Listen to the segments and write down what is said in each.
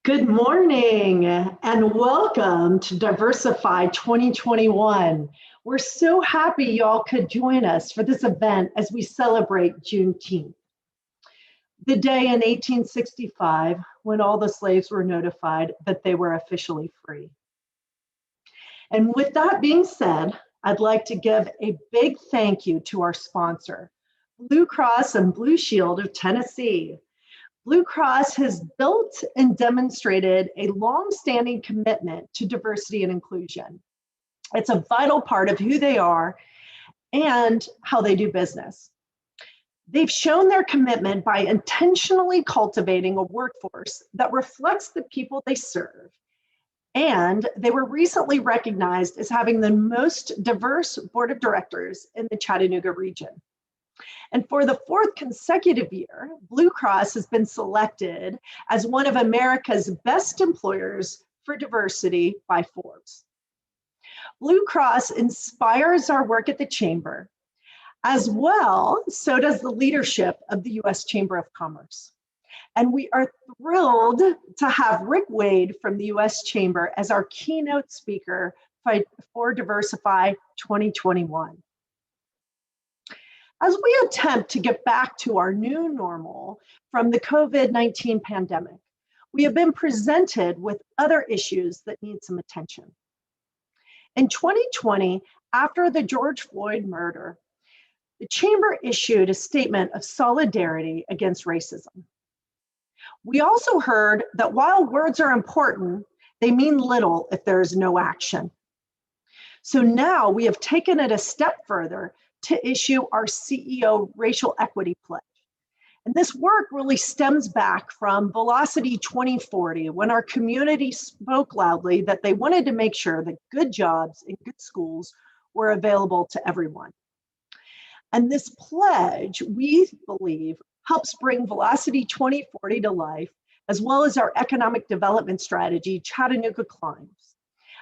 Good morning and welcome to Diversify 2021. We're so happy y'all could join us for this event as we celebrate Juneteenth, the day in 1865 when all the slaves were notified that they were officially free. And with that being said, I'd like to give a big thank you to our sponsor, Blue Cross and Blue Shield of Tennessee. Blue Cross has built and demonstrated a long-standing commitment to diversity and inclusion. It's a vital part of who they are and how they do business. They've shown their commitment by intentionally cultivating a workforce that reflects the people they serve. And they were recently recognized as having the most diverse board of directors in the Chattanooga region. And for the fourth consecutive year, Blue Cross has been selected as one of America's best employers for diversity by Forbes. Blue Cross inspires our work at the Chamber. As well, so does the leadership of the U.S. Chamber of Commerce. And we are thrilled to have Rick Wade from the U.S. Chamber as our keynote speaker for Diversify 2021. As we attempt to get back to our new normal from the COVID-19 pandemic, we have been presented with other issues that need some attention. In 2020, after the George Floyd murder, the Chamber issued a statement of solidarity against racism. We also heard that while words are important, they mean little if there is no action. So now we have taken it a step further to issue our CEO Racial Equity Pledge. And this work really stems back from Velocity 2040, when our community spoke loudly that they wanted to make sure that good jobs and good schools were available to everyone. And this pledge, we believe, helps bring Velocity 2040 to life, as well as our economic development strategy, Chattanooga Climbs.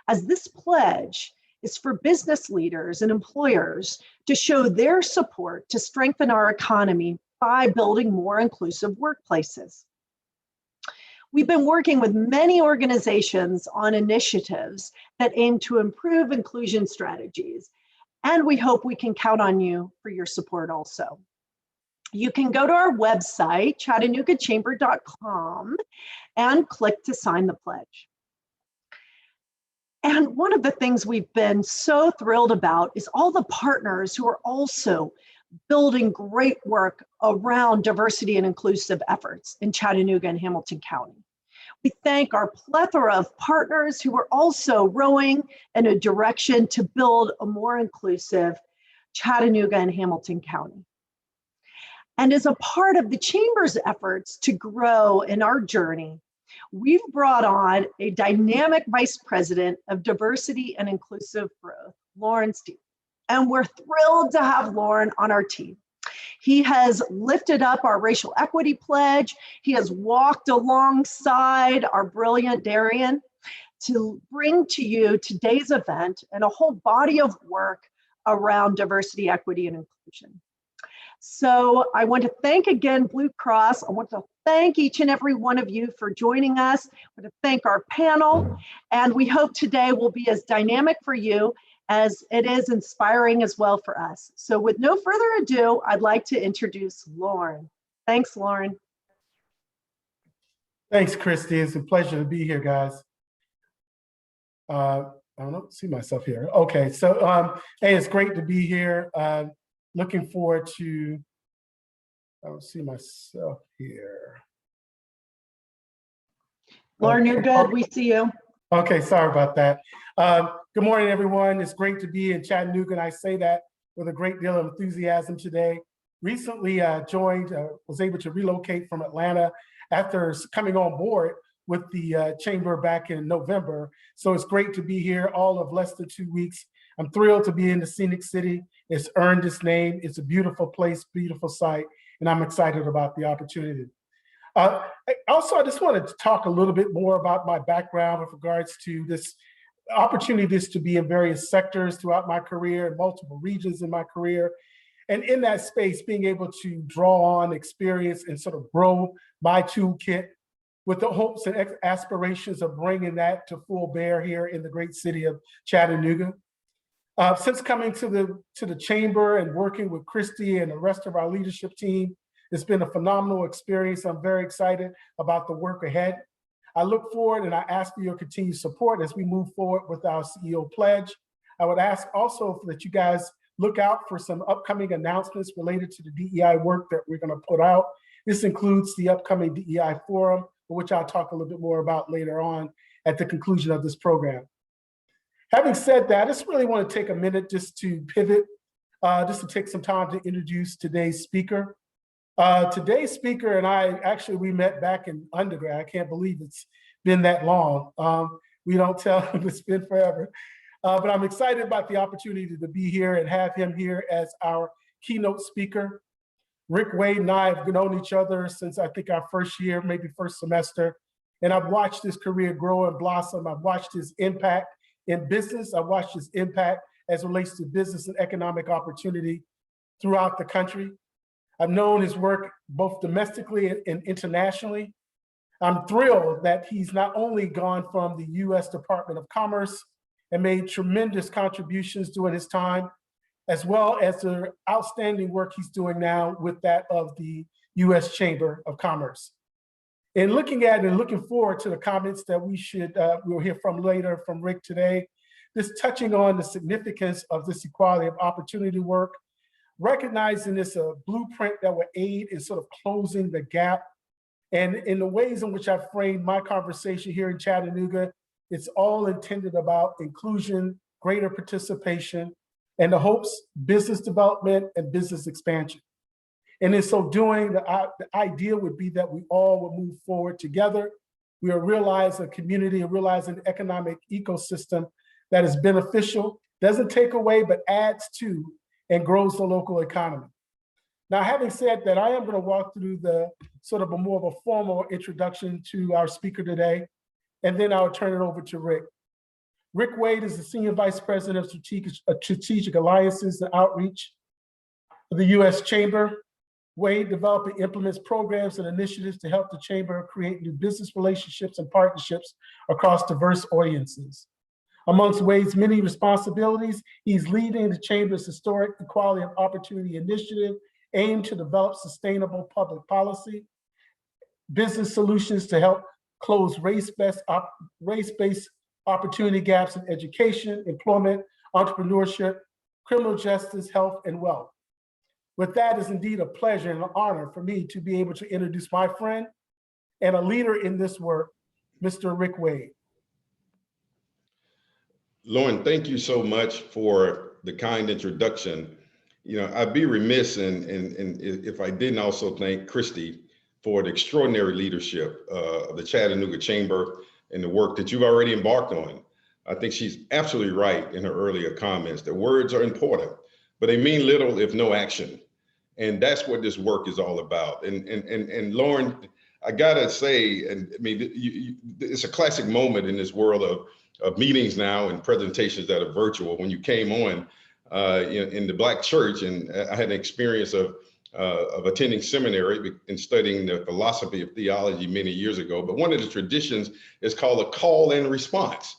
As this pledge is for business leaders and employers to show their support to strengthen our economy by building more inclusive workplaces. We've been working with many organizations on initiatives that aim to improve inclusion strategies, and we hope we can count on you for your support also. You can go to our website, chattanoogamchamber.com, and click to sign the pledge. And one of the things we've been so thrilled about is all the partners who are also building great work around diversity and inclusive efforts in Chattanooga and Hamilton County. We thank our plethora of partners who are also rowing in a direction to build a more inclusive Chattanooga and Hamilton County. And as a part of the Chamber's efforts to grow in our journey, we've brought on a dynamic Vice President of Diversity and Inclusive Growth, Lauren Steele. And we're thrilled to have Lauren on our team. He has lifted up our Racial Equity Pledge. He has walked alongside our brilliant Darian to bring to you today's event and a whole body of work around diversity, equity, and inclusion. So I want to thank again Blue Cross. I want to thank each and every one of you for joining us. I want to thank our panel, and we hope today will be as dynamic for you as it is inspiring as well for us. So with no further ado, I'd like to introduce Lauren. Thanks, Lauren. Thanks, Christy. It's a pleasure to be here, guys. I don't see myself here. Okay, so hey, it's great to be here. Looking forward to, I don't see myself here. Lauren, you're good. We see you. Okay, sorry about that. Good morning, everyone. It's great to be in Chattanooga, and I say that with a great deal of enthusiasm today. Recently was able to relocate from Atlanta after coming on board with the Chamber back in November. So it's great to be here all of less than 2 weeks. I'm thrilled to be in the scenic city. It's earned its name. It's a beautiful place, beautiful site, and I'm excited about the opportunity. Also, I just wanted to talk a little bit more about my background with regards to this opportunity to be in various sectors throughout my career, in multiple regions in my career. And in that space, being able to draw on experience and sort of grow my toolkit with the hopes and aspirations of bringing that to full bear here in the great city of Chattanooga. Since coming to the chamber and working with Christy and the rest of our leadership team, it's been a phenomenal experience. I'm very excited about the work ahead. I look forward and I ask for your continued support as we move forward with our CEO pledge. I would ask also that you guys look out for some upcoming announcements related to the DEI work that we're going to put out. This includes the upcoming DEI forum, which I'll talk a little bit more about later on at the conclusion of this program. Having said that, I just really want to take a minute just to pivot, just to take some time to introduce today's speaker. Today's speaker and I, actually, we met back in undergrad. I can't believe it's been that long. We don't tell him it's been forever. But I'm excited about the opportunity to be here and have him here as our keynote speaker. Rick Wade and I have known each other since I think our first year, maybe first semester. And I've watched his career grow and blossom. I've watched his impact in business. I've watched his impact as it relates to business and economic opportunity throughout the country. I've known his work both domestically and internationally. I'm thrilled that he's not only gone from the US Department of Commerce and made tremendous contributions during his time, as well as the outstanding work he's doing now with that of the US Chamber of Commerce. In looking at and looking forward to the comments that we'll hear from later from Rick today, just touching on the significance of this equality of opportunity work, recognizing this a blueprint that will aid in sort of closing the gap. And in the ways in which I framed my conversation here in Chattanooga, it's all intended about inclusion, greater participation, and the hopes, business development and business expansion. And in so doing, the idea would be that we all will move forward together. We will realize a community and realize an economic ecosystem that is beneficial, doesn't take away, but adds to and grows the local economy. Now, having said that, I am going to walk through the sort of a more of a formal introduction to our speaker today, and then I'll turn it over to Rick. Rick Wade is the Senior Vice President of Strategic Alliances and Outreach for the U.S. Chamber. Wade develops and implements programs and initiatives to help the Chamber create new business relationships and partnerships across diverse audiences. Amongst Wade's many responsibilities, he's leading the Chamber's historic Equality of Opportunity Initiative aimed to develop sustainable public policy, business solutions to help close race-based opportunity gaps in education, employment, entrepreneurship, criminal justice, health, and wealth. With that, it's indeed a pleasure and an honor for me to be able to introduce my friend and a leader in this work, Mr. Rick Wade. Lauren, thank you so much for the kind introduction. You know, I'd be remiss if I didn't also thank Christy for the extraordinary leadership of the Chattanooga Chamber and the work that you've already embarked on. I think she's absolutely right in her earlier comments that words are important, but they mean little if no action. And that's what this work is all about. And Lauren, I gotta say, and I mean, it's a classic moment in this world of meetings now and presentations that are virtual. When you came on in the Black church, and I had an experience of attending seminary and studying the philosophy of theology many years ago. But one of the traditions is called a call and response.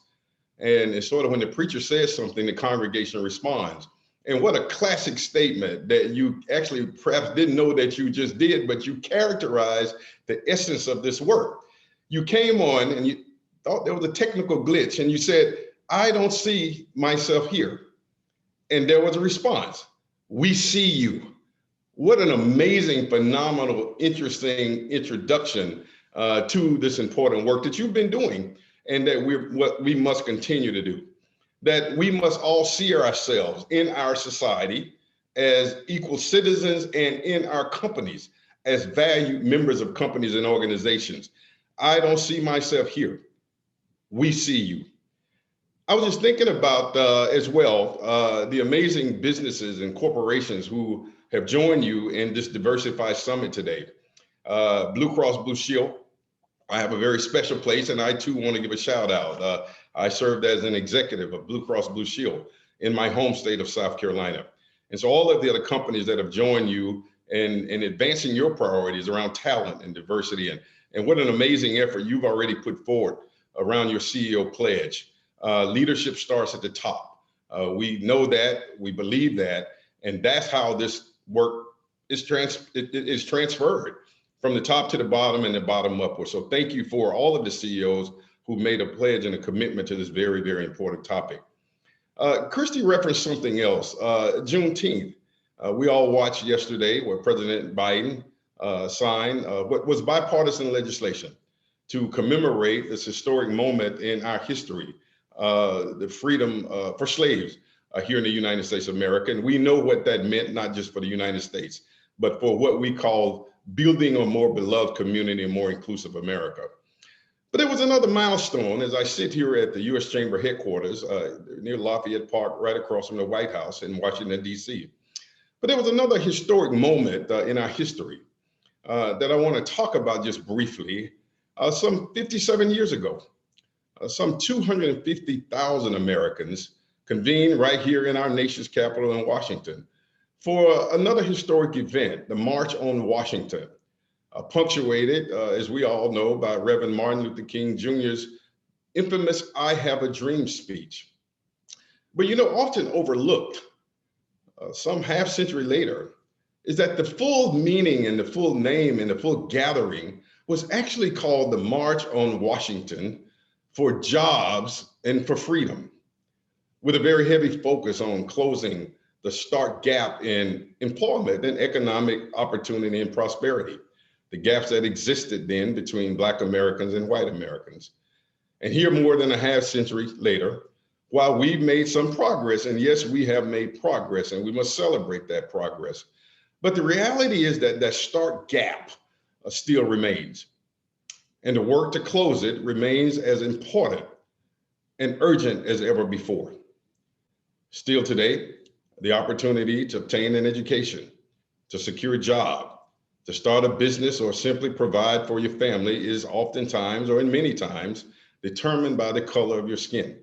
And it's sort of when the preacher says something, the congregation responds. And what a classic statement that you actually perhaps didn't know that you just did, but you characterized the essence of this work. You came on and you thought there was a technical glitch and you said, I don't see myself here. And there was a response. We see you. What an amazing, phenomenal, interesting introduction to this important work that you've been doing and that what we must continue to do. That we must all see ourselves in our society as equal citizens and in our companies as valued members of companies and organizations. I don't see myself here. We see you. I was just thinking about as well, the amazing businesses and corporations who have joined you in this Diversify Summit today. Blue Cross Blue Shield, I have a very special place and I too want to give a shout out. I served as an executive of Blue Cross Blue Shield in my home state of South Carolina. And so all of the other companies that have joined you in advancing your priorities around talent and diversity and And what an amazing effort you've already put forward around your CEO pledge. Leadership starts at the top. We know that, we believe that, and that's how this work is transferred from the top to the bottom and the bottom upward. So thank you for all of the CEOs who made a pledge and a commitment to this very, very important topic. Christy referenced something else, Juneteenth. We all watched yesterday where President Biden signed what was bipartisan legislation to commemorate this historic moment in our history, the freedom for slaves here in the United States of America. And we know what that meant, not just for the United States, but for what we call building a more beloved community, a more inclusive America. But there was another milestone as I sit here at the U.S. Chamber headquarters near Lafayette Park, right across from the White House in Washington, D.C. But there was another historic moment in our history that I want to talk about just briefly. Some 57 years ago, some 250,000 Americans convened right here in our nation's capital in Washington for another historic event, the March on Washington, punctuated, as we all know, by Reverend Martin Luther King Jr.'s infamous "I Have a Dream" speech. But often overlooked, some half century later, is that the full meaning and the full name and the full gathering was actually called the March on Washington for Jobs and for Freedom, with a very heavy focus on closing the stark gap in employment and economic opportunity and prosperity, the gaps that existed then between Black Americans and white Americans. And here, more than a half century later, while we've made some progress, and yes, we have made progress, and we must celebrate that progress, but the reality is that that stark gap still remains. And the work to close it remains as important and urgent as ever before. Still today, the opportunity to obtain an education, to secure a job, to start a business, or simply provide for your family is oftentimes, or in many times, determined by the color of your skin.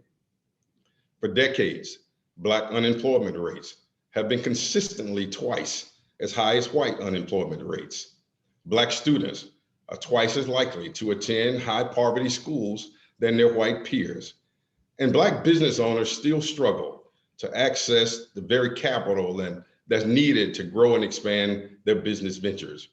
For decades, Black unemployment rates have been consistently twice as high as white unemployment rates. Black students are twice as likely to attend high poverty schools than their white peers. And Black business owners still struggle to access the very capital that's needed to grow and expand their business ventures.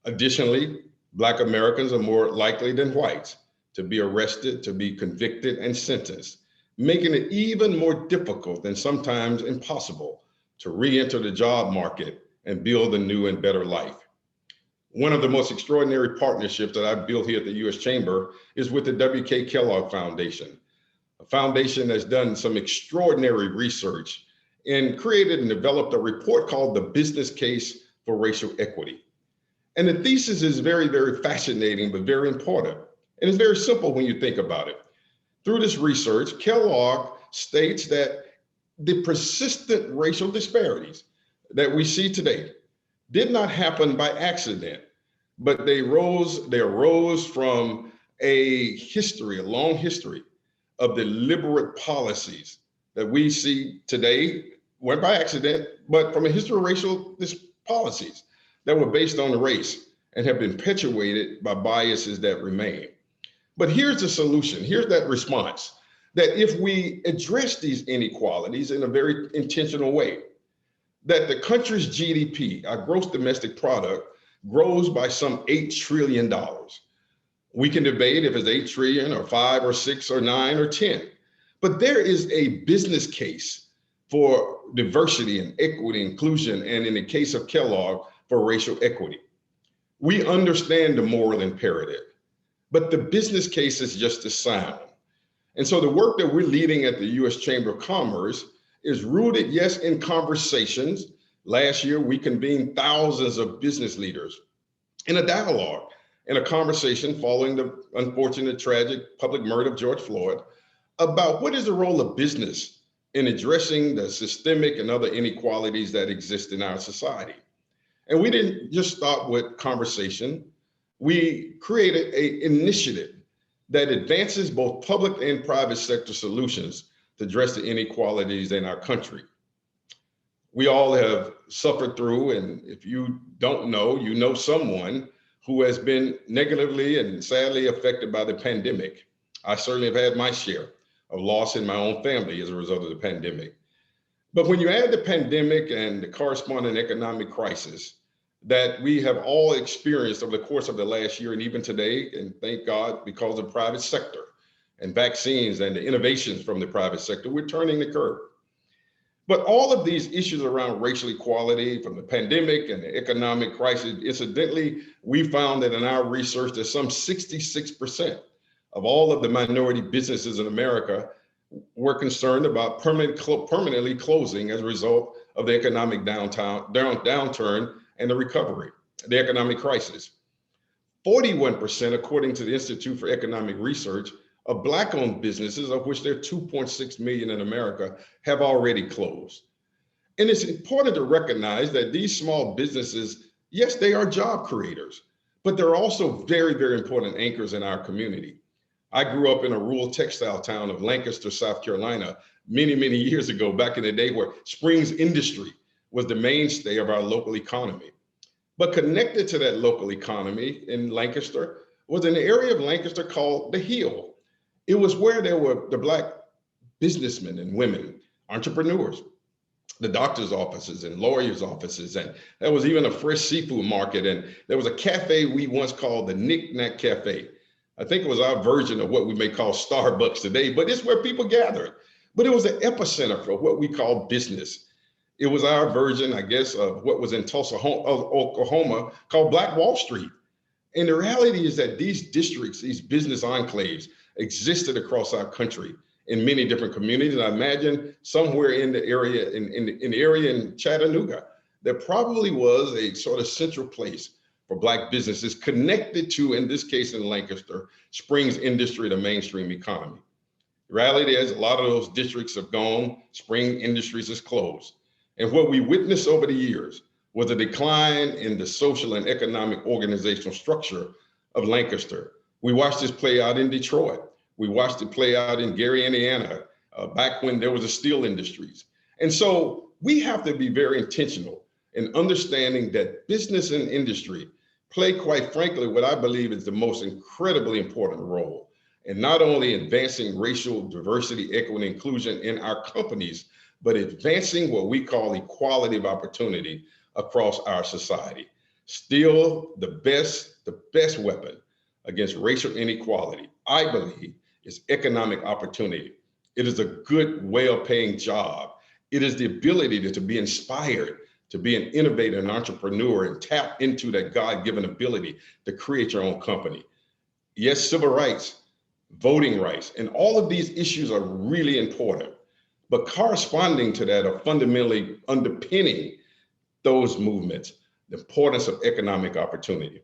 Additionally, Black Americans are more likely than whites to be arrested, to be convicted and sentenced, making it even more difficult and sometimes impossible to re-enter the job market and build a new and better life. One of the most extraordinary partnerships that I've built here at the U.S. Chamber is with the W.K. Kellogg Foundation, a foundation that's done some extraordinary research and created and developed a report called The Business Case for Racial Equity. And the thesis is very, very fascinating, but very important. And it's very simple when you think about it. Through this research, Kellogg states that the persistent racial disparities that we see today did not happen by accident, but they arose from a long history of deliberate policies that we see today, weren't by accident, but from a history of racial policies that were based on race and have been perpetuated by biases that remain. But here's the solution, here's that response, that if we address these inequalities in a very intentional way, that the country's GDP, our gross domestic product, grows by some $8 trillion. We can debate if it's 8 trillion or 5 or 6 or 9 or 10, but there is a business case for diversity and equity, inclusion, and in the case of Kellogg, for racial equity. We understand the moral imperative, but the business case is just as sound. And so the work that we're leading at the U.S. Chamber of Commerce is rooted, yes, in conversations. Last year, we convened thousands of business leaders in a dialogue, in a conversation following the unfortunate, tragic public murder of George Floyd about what is the role of business in addressing the systemic and other inequalities that exist in our society. And we didn't just start with conversation. We created an initiative that advances both public and private sector solutions to address the inequalities in our country. We all have suffered through, and if you don't know, you know someone who has been negatively and sadly affected by the pandemic. I certainly have had my share of loss in my own family as a result of the pandemic. But when you add the pandemic and the corresponding economic crisis that we have all experienced over the course of the last year and even today, and thank God because of the private sector and vaccines and the innovations from the private sector, we're turning the curve. But all of these issues around racial equality from the pandemic and the economic crisis, incidentally, we found that in our research that some 66% of all of the minority businesses in America were concerned about permanently closing as a result of the economic downturn and the recovery, the economic crisis. 41%, according to the Institute for Economic Research, of Black-owned businesses, of which there are 2.6 million in America, have already closed. And it's important to recognize that these small businesses, yes, they are job creators, but they're also very, very important anchors in our community. I grew up in a rural textile town of Lancaster, South Carolina, many, many years ago, back in the day where Springs industry was the mainstay of our local economy. But connected to that local economy in Lancaster was an area of Lancaster called the Hill. It was where there were the Black businessmen and women, entrepreneurs, the doctor's offices and lawyers' offices. And there was even a fresh seafood market. And there was a cafe we once called the Knick Knack Cafe. I think it was our version of what we may call Starbucks today, but it's where people gathered. But it was the epicenter for what we call business. It was our version, I guess, of what was in Tulsa, Oklahoma, called Black Wall Street. And the reality is that these districts, these business enclaves, existed across our country in many different communities. And I imagine somewhere in the area, in the area in Chattanooga, there probably was a sort of central place for Black businesses connected to, in this case in Lancaster, Springs industry, the mainstream economy. The reality is a lot of those districts have gone, Spring Industries is closed. And what we witnessed over the years was a decline in the social and economic organizational structure of Lancaster. We watched this play out in Detroit. We watched it play out in Gary, Indiana, back when there was a steel industries. And so we have to be very intentional in understanding that business and industry play, quite frankly, what I believe is the most incredibly important role in not only advancing racial diversity, equity, and inclusion in our companies, but advancing what we call equality of opportunity across our society. Still the best weapon against racial inequality, I believe, is economic opportunity. It is a good, well-paying job. It is the ability to be inspired, to be an innovator, an entrepreneur, and tap into that God-given ability to create your own company. Yes, civil rights, voting rights, and all of these issues are really important, but corresponding to that are fundamentally underpinning those movements, the importance of economic opportunity.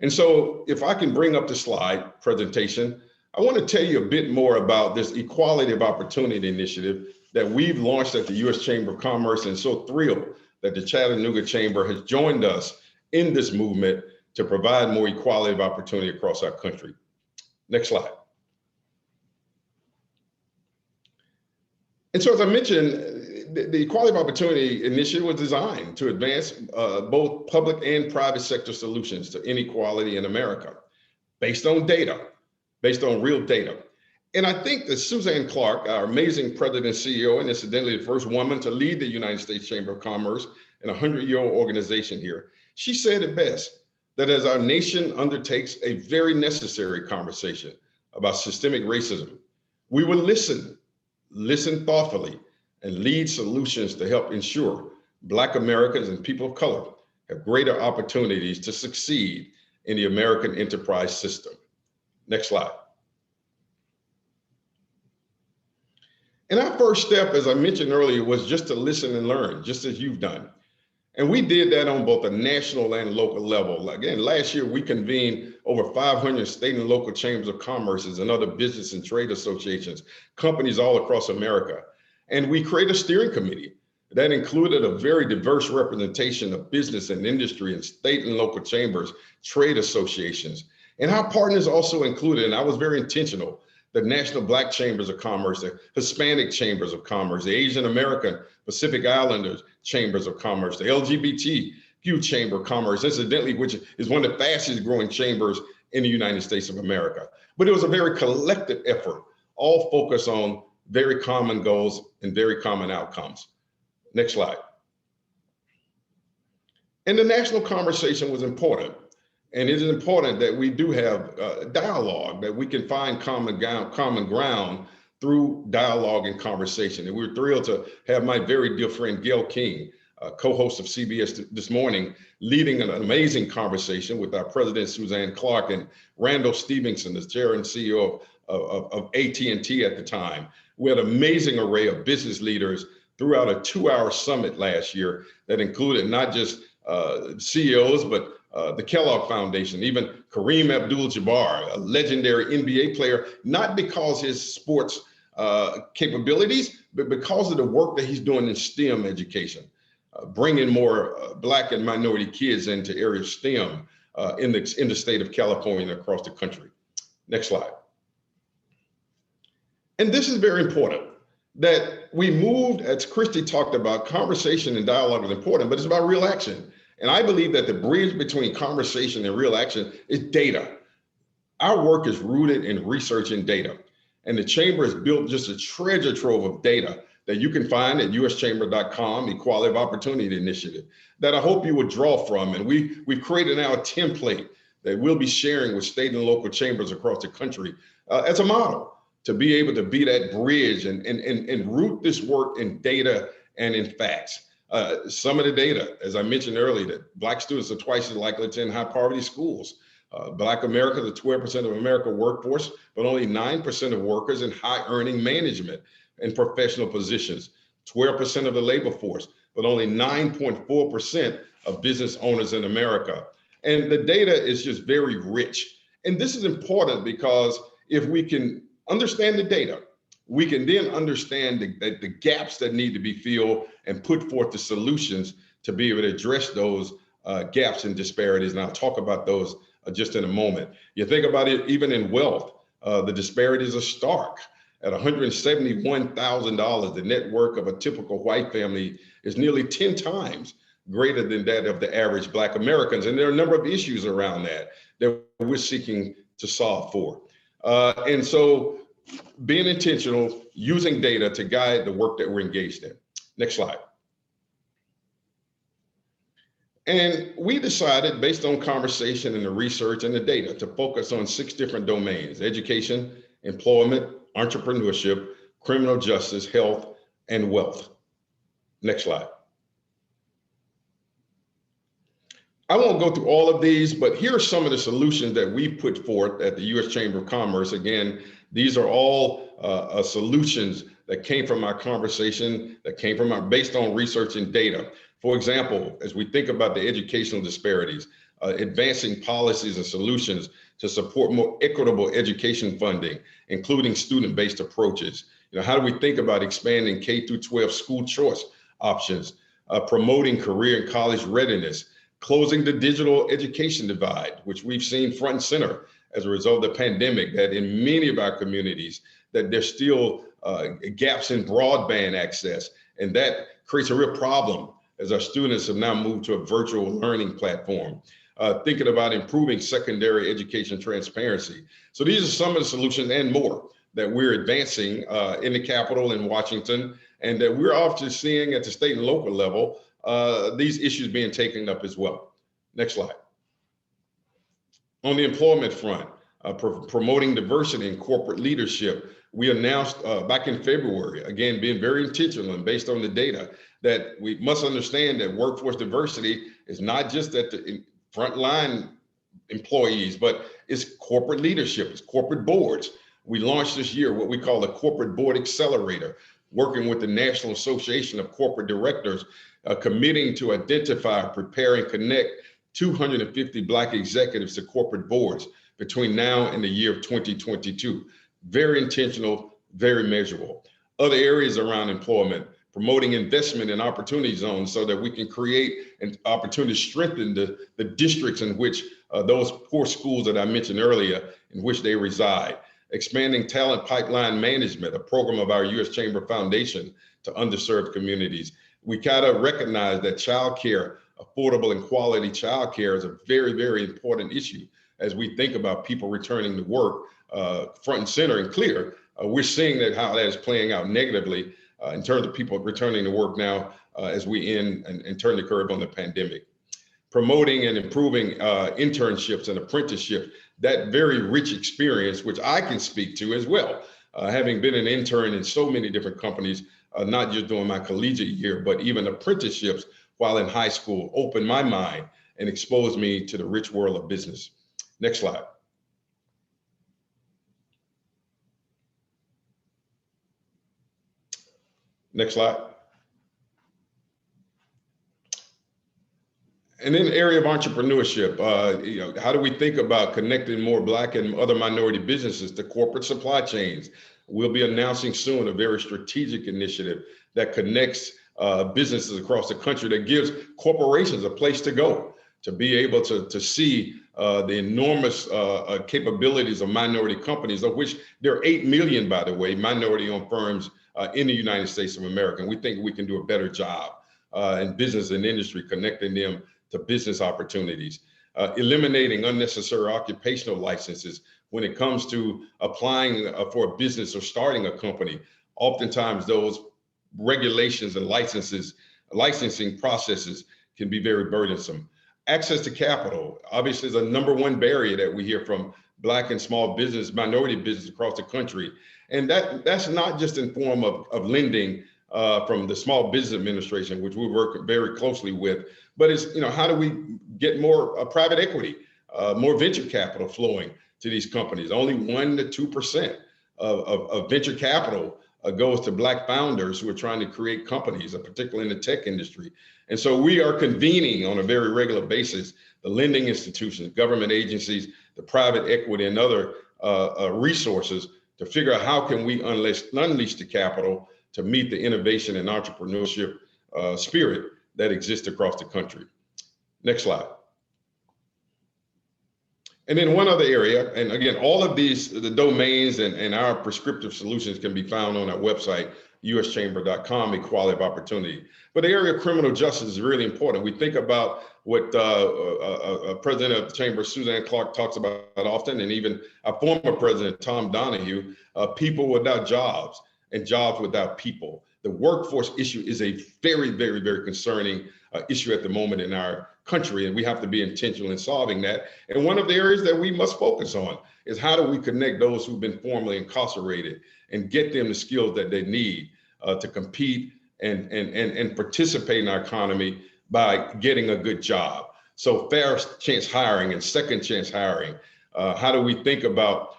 And so if I can bring up the slide presentation, I want to tell you a bit more about this Equality of Opportunity initiative that we've launched at the U.S. Chamber of Commerce, and so thrilled that the Chattanooga Chamber has joined us in this movement to provide more equality of opportunity across our country. Next slide. And so as I mentioned, the Equality of Opportunity Initiative was designed to advance both public and private sector solutions to inequality in America, based on data, based on real data. And I think that Suzanne Clark, our amazing president and CEO, and incidentally the first woman to lead the United States Chamber of Commerce, an 100-year-old organization here, she said it best, that as our nation undertakes a very necessary conversation about systemic racism, we will listen thoughtfully, and lead solutions to help ensure Black Americans and people of color have greater opportunities to succeed in the American enterprise system. Next slide. And our first step, as I mentioned earlier, was just to listen and learn, just as you've done. And we did that on both a national and local level. Again, last year we convened over 500 state and local chambers of commerce and other business and trade associations, companies all across America. And we created a steering committee that included a very diverse representation of business and industry and state and local chambers, trade associations. And our partners also included, and I was very intentional, the National Black Chambers of Commerce, the Hispanic Chambers of Commerce, the Asian American Pacific Islanders Chambers of Commerce, the LGBTQ huge chamber of commerce, incidentally, which is one of the fastest growing chambers in the United States of America. But it was a very collective effort, all focused on very common goals and very common outcomes. Next slide. And the national conversation was important. And it is important that we do have dialogue, that we can find common ground through dialogue and conversation. And we're thrilled to have my very dear friend, Gail King, co-host of CBS this morning, leading an amazing conversation with our president, Suzanne Clark, and Randall Stevenson, the chair and CEO of AT&T at the time. We had an amazing array of business leaders throughout a 2-hour summit last year that included not just CEOs, but the Kellogg Foundation, even Kareem Abdul-Jabbar, a legendary NBA player, not because his sports capabilities, but because of the work that he's doing in STEM education, bringing more Black and minority kids into area of STEM in the state of California and across the country. Next slide. And this is very important, that we moved, as Christy talked about, conversation and dialogue is important, but it's about real action. And I believe that the bridge between conversation and real action is data. Our work is rooted in research and data. And the Chamber has built just a treasure trove of data that you can find at uschamber.com, Equality of Opportunity Initiative, that I hope you would draw from. And we've created now a template that we'll be sharing with state and local chambers across the country as a model to be able to be that bridge and root this work in data and in facts. Some of the data, as I mentioned earlier, that Black students are twice as likely to attend high poverty schools. Black Americans are 12% of America's workforce, but only 9% of workers in high earning management and professional positions, 12% of the labor force, but only 9.4% of business owners in America. And the data is just very rich. And this is important because if we can understand the data, we can then understand the gaps that need to be filled and put forth the solutions to be able to address those gaps and disparities. And I'll talk about those just in a moment. You think about it, even in wealth, the disparities are stark. At $171,000, the net worth of a typical white family is nearly 10 times greater than that of the average Black Americans. And there are a number of issues around that we're seeking to solve for. And so being intentional, using data to guide the work that we're engaged in. Next slide. And we decided, based on conversation and the research and the data, to focus on 6 different domains: education, employment, entrepreneurship, criminal justice, health, and wealth. Next slide. I won't go through all of these, but here are some of the solutions that we put forth at the U.S. Chamber of Commerce. Again, these are all solutions that came from our conversation, that came from based on research and data. For example, as we think about the educational disparities, advancing policies and solutions to support more equitable education funding, including student-based approaches. How do we think about expanding K-12 school choice options, promoting career and college readiness, closing the digital education divide, which we've seen front and center as a result of the pandemic, that in many of our communities, that there's still gaps in broadband access. And that creates a real problem as our students have now moved to a virtual learning platform. Thinking about improving secondary education transparency. So these are some of the solutions and more that we're advancing in the Capitol in Washington, and that we're often seeing at the state and local level, these issues being taken up as well. Next slide. On the employment front, promoting diversity in corporate leadership, we announced back in February, again, being very intentional and based on the data, that we must understand that workforce diversity is not just at the frontline employees, but it's corporate leadership, it's corporate boards. We launched this year what we call the Corporate Board Accelerator, working with the National Association of Corporate Directors, committing to identify, prepare, and connect 250 Black executives to corporate boards between now and the year of 2022. Very intentional, very measurable. Other areas around employment, promoting investment in opportunity zones so that we can create an opportunity to strengthen the districts in which those poor schools that I mentioned earlier, in which they reside. Expanding talent pipeline management, a program of our U.S. Chamber Foundation to underserved communities. We gotta recognize that childcare affordable and quality childcare is a very, very important issue as we think about people returning to work front and center and clear. We're seeing that how that is playing out negatively in terms of people returning to work now as we end and turn the curve on the pandemic. Promoting and improving internships and apprenticeships, that very rich experience, which I can speak to as well, having been an intern in so many different companies, not just during my collegiate year, but even apprenticeships while in high school, opened my mind and exposed me to the rich world of business. Next slide. Next slide. And in the area of entrepreneurship, how do we think about connecting more Black and other minority businesses to corporate supply chains? We'll be announcing soon a very strategic initiative that connects businesses across the country, that gives corporations a place to go, to be able to see the enormous capabilities of minority companies, of which there are 8 million, by the way, minority-owned firms in the United States of America. And we think we can do a better job in business and industry, connecting them to business opportunities, eliminating unnecessary occupational licenses when it comes to applying for a business or starting a company. Oftentimes those regulations and licensing processes can be very burdensome. Access to capital, obviously, is a #1 barrier that we hear from Black and small business, minority business across the country. And that's not just in form of lending from the Small Business Administration, which we work very closely with, but it's, how do we get more private equity, more venture capital flowing to these companies? Only 1 to 2% of venture capital goes to Black founders who are trying to create companies, particularly in the tech industry. And so we are convening on a very regular basis the lending institutions, government agencies, the private equity, and other resources to figure out how can we unleash the capital to meet the innovation and entrepreneurship spirit that exists across the country. Next slide. And then one other area, and again, all of these, the domains and our prescriptive solutions can be found on our website, uschamber.com, equality of opportunity. But the area of criminal justice is really important. We think about what President of the Chamber, Suzanne Clark, talks about often, and even our former president, Tom Donahue, people without jobs and jobs without people. The workforce issue is a very, very, very concerning issue at the moment in our country, and we have to be intentional in solving that. And one of the areas that we must focus on is how do we connect those who've been formerly incarcerated and get them the skills that they need to compete and participate in our economy by getting a good job. So fair chance hiring and second chance hiring. How do we think about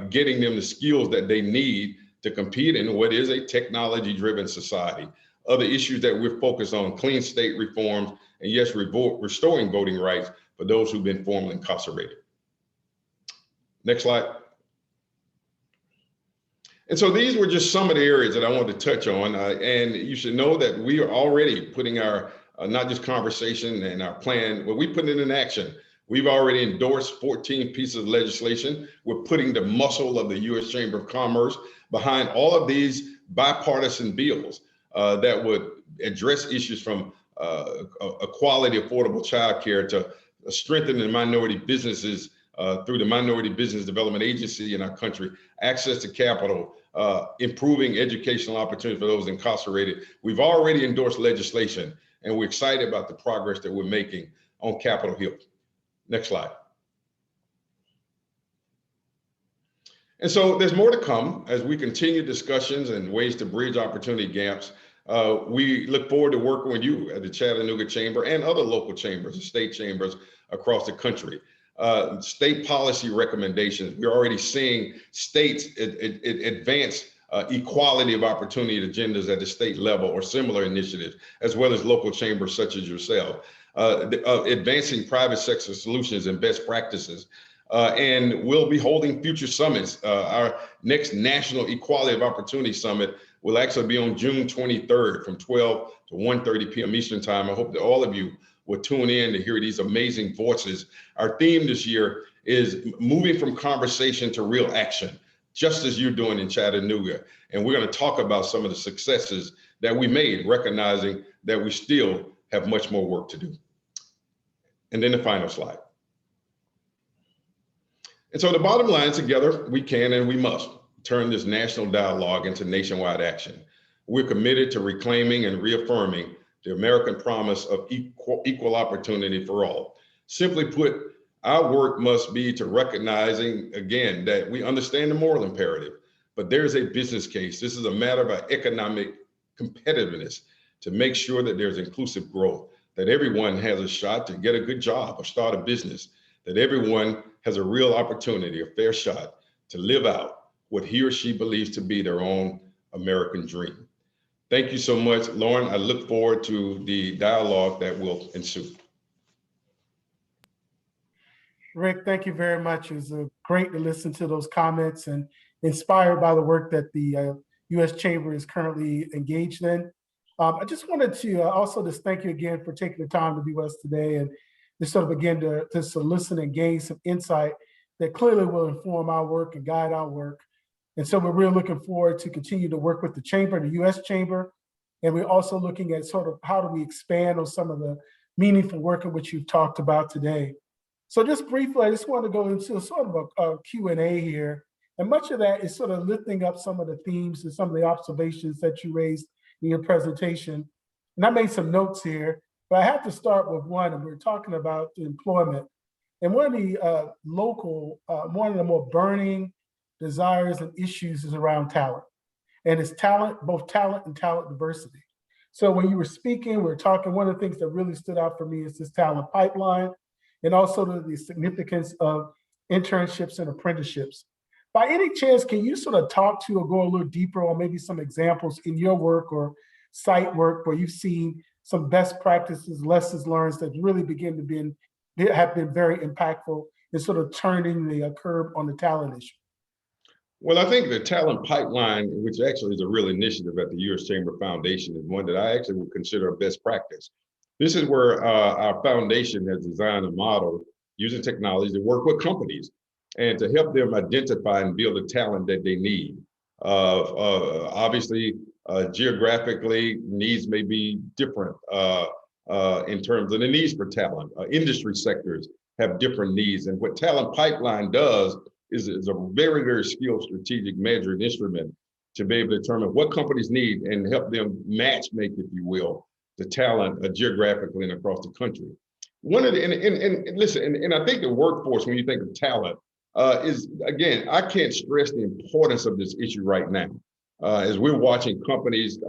getting them the skills that they need to compete in what is a technology-driven society? Other issues that we're focused on, clean state reforms, and yes, restoring voting rights for those who've been formerly incarcerated. Next slide. And so these were just some of the areas that I wanted to touch on. And you should know that we are already putting our, not just conversation and our plan, but we put it in action. We've already endorsed 14 pieces of legislation. We're putting the muscle of the U.S. Chamber of Commerce behind all of these bipartisan bills that would address issues from quality, affordable childcare to strengthening minority businesses through the Minority Business Development Agency in our country, access to capital, improving educational opportunities for those incarcerated. We've already endorsed legislation, and we're excited about the progress that we're making on Capitol Hill. Next slide. And so there's more to come as we continue discussions and ways to bridge opportunity gaps. We look forward to working with you at the Chattanooga Chamber and other local chambers and state chambers across the country. State policy recommendations. We're already seeing states advance equality of opportunity agendas at the state level or similar initiatives, as well as local chambers such as yourself. Advancing private sector solutions and best practices. And we'll be holding future summits. Our next National Equality of Opportunity Summit will actually be on June 23rd from 12 to 1:30 p.m. Eastern Time. I hope that all of you will tune in to hear these amazing voices. Our theme this year is moving from conversation to real action, just as you're doing in Chattanooga. And we're going to talk about some of the successes that we made, recognizing that we still have much more work to do. And then the final slide. And so the bottom line, together, we can and we must turn this national dialogue into nationwide action. We're committed to reclaiming and reaffirming the American promise of equal opportunity for all. Simply put, our work must be to recognizing, again, that we understand the moral imperative, but there's a business case. This is a matter of our economic competitiveness to make sure that there's inclusive growth, that everyone has a shot to get a good job or start a business, that everyone has a real opportunity, a fair shot to live out what he or she believes to be their own American dream. Thank you so much, Lauren. I look forward to the dialogue that will ensue. Rick, thank you very much. It was great to listen to those comments and inspired by the work that the U.S. Chamber is currently engaged in. I just wanted to also just thank you again for taking the time to be with us today and just sort of again to listen and gain some insight that clearly will inform our work and guide our work. And so we're really looking forward to continue to work with the Chamber, the U.S. Chamber, and we're also looking at sort of how do we expand on some of the meaningful work in which you've talked about today. So just briefly, I just want to go into sort of a Q&A here. And much of that is sort of lifting up some of the themes and some of the observations that you raised in your presentation. And I made some notes here, but I have to start with one, and we're talking about employment. And one of the one of the more burning desires and issues is around talent. And it's talent, both talent and talent diversity. So when you were speaking, we were talking, one of the things that really stood out for me is this talent pipeline, and also the significance of internships and apprenticeships. By any chance, can you sort of talk to or go a little deeper on maybe some examples in your work or site work where you've seen some best practices, lessons learned that really have been very impactful in sort of turning the curve on the talent issue? Well, I think the talent pipeline, which actually is a real initiative at the U.S. Chamber Foundation, is one that I actually would consider a best practice. This is where our foundation has designed a model using technology to work with companies and to help them identify and build the talent that they need. Obviously, geographically, needs may be different in terms of the needs for talent. Industry sectors have different needs. And what Talent Pipeline does is a very, very skilled strategic measure and instrument to be able to determine what companies need and help them match make, if you will, the talent geographically and across the country. One of the, and I think the workforce, when you think of talent, is, again, I can't stress the importance of this issue right now. As we're watching companies,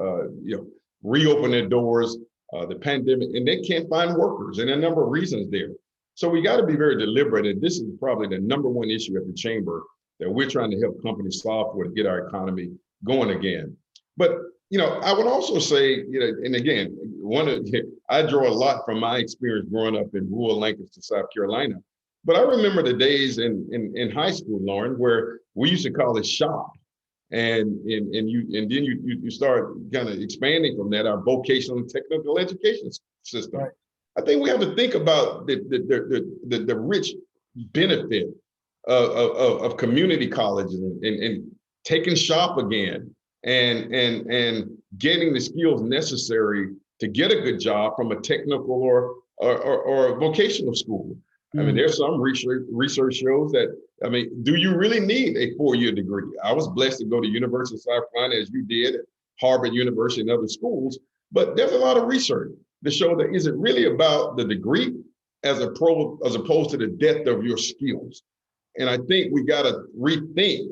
reopen their doors, the pandemic, and they can't find workers, and a number of reasons there. So we got to be very deliberate, and this is probably the number one issue at the Chamber that we're trying to help companies solve for to get our economy going again. But I would also say, and again, I draw a lot from my experience growing up in rural Lancaster, South Carolina. But I remember the days in high school, Lauren, where we used to call it shop, and then you start kind of expanding from that, our vocational and technical education system. Right. I think we have to think about the rich benefit of community colleges and taking shop again and getting the skills necessary to get a good job from a technical or vocational school. I mean, there's some research shows that, do you really need a 4-year degree? I was blessed to go to University of South Carolina, as you did, at Harvard University and other schools, but there's a lot of research to show that is it really about the degree as opposed to the depth of your skills? And I think we got to rethink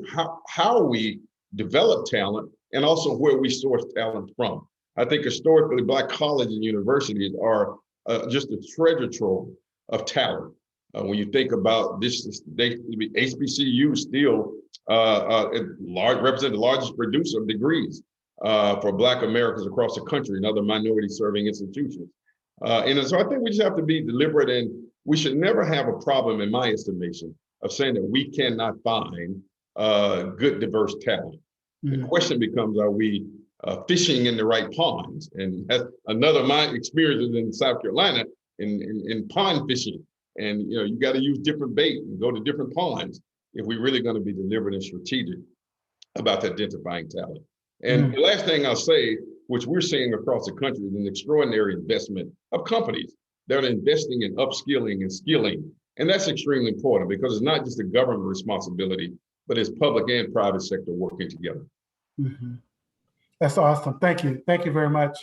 how we develop talent and also where we source talent from. I think historically, Black colleges and universities are just a treasure trove of talent. When you think about this, HBCU still represent the largest producer of degrees for Black Americans across the country and other minority serving institutions. And so I think we just have to be deliberate, and we should never have a problem, in my estimation, of saying that we cannot find good, diverse talent. The question becomes, are we fishing in the right ponds? And that's another of my experiences in South Carolina in pond fishing. And you got to use different bait and go to different ponds if we're really going to be deliberate and strategic about identifying talent. And the last thing I'll say which we're seeing across the country, is an extraordinary investment of companies that are investing in upskilling and skilling. And that's extremely important because it's not just a government responsibility, but it's public and private sector working together. Mm-hmm. That's awesome. Thank you. Thank you very much.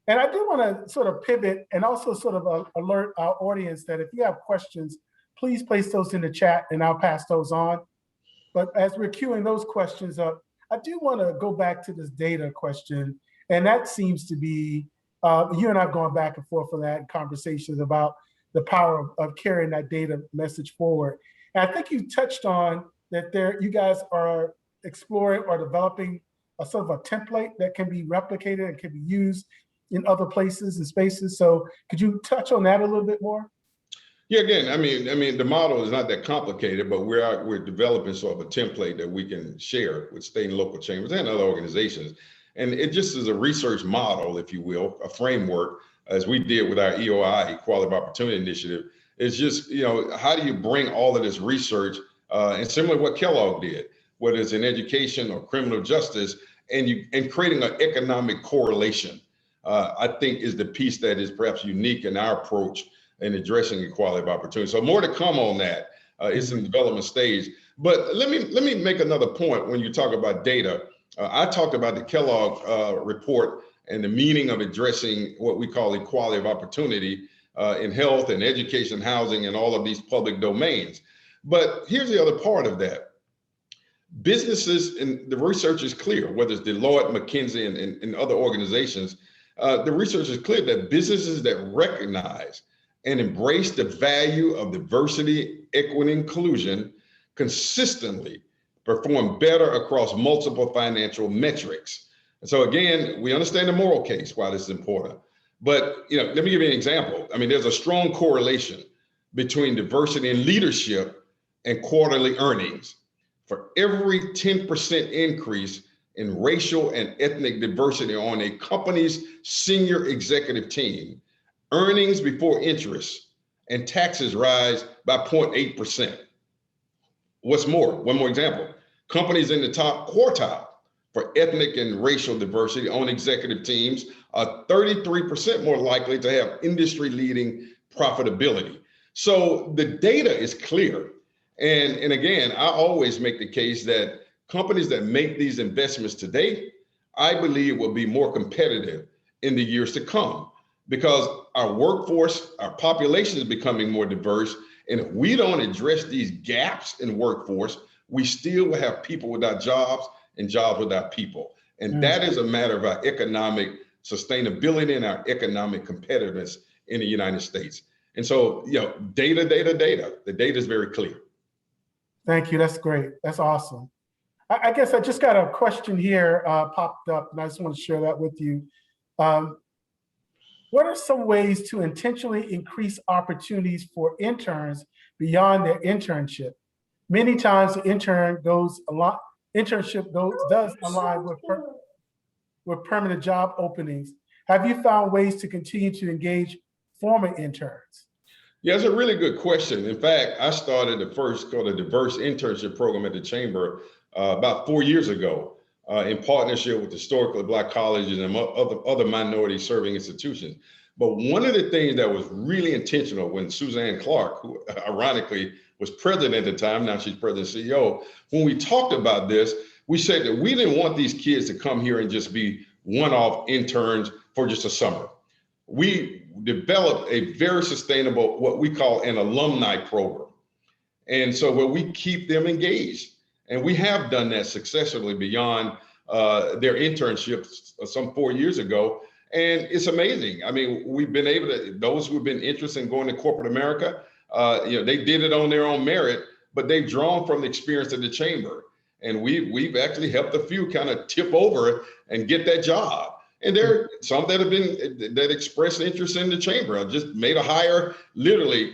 And I do want to sort of pivot and also sort of alert our audience that if you have questions, please place those in the chat and I'll pass those on. But as we're queuing those questions up, I do want to go back to this data question. And that seems to be, you and I have gone back and forth on that in conversations about the power of carrying that data message forward. And I think you touched on that you guys are exploring or developing a sort of a template that can be replicated and can be used in other places and spaces. So could you touch on that a little bit more? Yeah, again, I mean, the model is not that complicated, but we're developing sort of a template that we can share with state and local chambers and other organizations. And it just is a research model, if you will, a framework, as we did with our EOI, Equality of Opportunity Initiative. It's just, how do you bring all of this research, and similar to what Kellogg did, whether it's in education or criminal justice, and creating an economic correlation, I think is the piece that is perhaps unique in our approach in addressing equality of opportunity. So more to come on that. It's in the development stage. But let me make another point when you talk about data. I talked about the Kellogg report and the meaning of addressing what we call equality of opportunity in health and education, housing, and all of these public domains. But here's the other part of that. Businesses, and the research is clear, whether it's Deloitte, McKinsey, and other organizations, the research is clear that businesses that recognize and embrace the value of diversity, equity, and inclusion consistently perform better across multiple financial metrics. And so again, we understand the moral case why this is important. But let me give you an example. I mean, there's a strong correlation between diversity in leadership and quarterly earnings. For every 10% increase in racial and ethnic diversity on a company's senior executive team, earnings before interest and taxes rise by 0.8%. What's more, one more example, companies in the top quartile for ethnic and racial diversity on executive teams are 33% more likely to have industry-leading profitability. So the data is clear. And again, I always make the case that companies that make these investments today, I believe will be more competitive in the years to come because our workforce, our population is becoming more diverse. And if we don't address these gaps in workforce, we still will have people without jobs and jobs without people. And that is a matter of our economic sustainability and our economic competitiveness in the United States. And so, data. The data is very clear. Thank you. That's great. That's awesome. I guess I just got a question here popped up, and I just want to share that with you. What are some ways to intentionally increase opportunities for interns beyond their internship? Many times the internship does align with permanent job openings. Have you found ways to continue to engage former interns? Yeah, it's a really good question. In fact, I started the first diverse internship program at the Chamber about 4 years ago in partnership with historically Black colleges and other minority serving institutions. But one of the things that was really intentional when Suzanne Clark, who ironically was president at the time, now she's president and CEO, when we talked about this, we said that we didn't want these kids to come here and just be one-off interns for just a summer. We developed a very sustainable, what we call an alumni program. And so where we keep them engaged. And we have done that successfully beyond their internships some 4 years ago. And it's amazing. I mean, we've been able to, those who've been interested in going to corporate America, they did it on their own merit, but they've drawn from the experience of the Chamber. And we've actually helped a few kind of tip over and get that job. And there are some that expressed interest in the Chamber. I just made a hire literally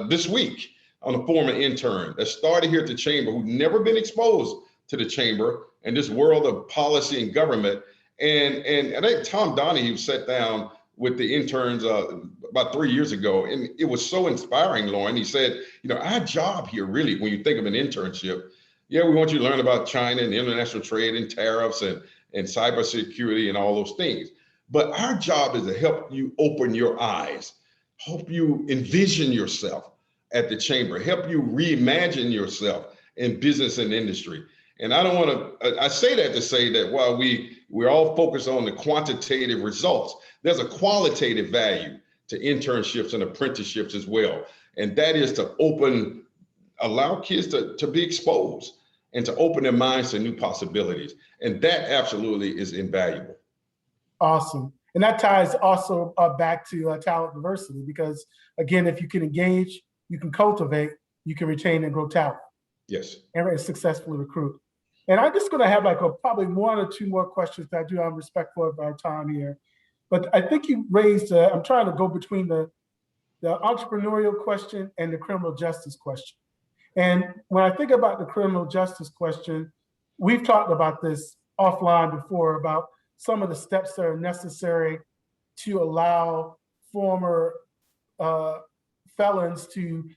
this week on a former intern that started here at the Chamber who'd never been exposed to the Chamber and this world of policy and government. And I think Tom Donahue sat down with the interns about 3 years ago, and it was so inspiring, Lauren. He said, our job here really, when you think of an internship, we want you to learn about China and international trade and tariffs and cybersecurity and all those things. But our job is to help you open your eyes, help you envision yourself at the chamber, help you reimagine yourself in business and industry. And I don't want to, I say that to say that while we're all focused on the quantitative results, there's a qualitative value to internships and apprenticeships as well. And that is to allow kids to be exposed and to open their minds to new possibilities. And that absolutely is invaluable. Awesome. And that ties also back to talent diversity, because again, if you can engage, you can cultivate, you can retain and grow talent. Yes. And successfully recruit. And I'm just going to have like probably one or two more questions that I do have respect for our time here. But I think you raised, I'm trying to go between the entrepreneurial question and the criminal justice question. And when I think about the criminal justice question, we've talked about this offline before about some of the steps that are necessary to allow former felons to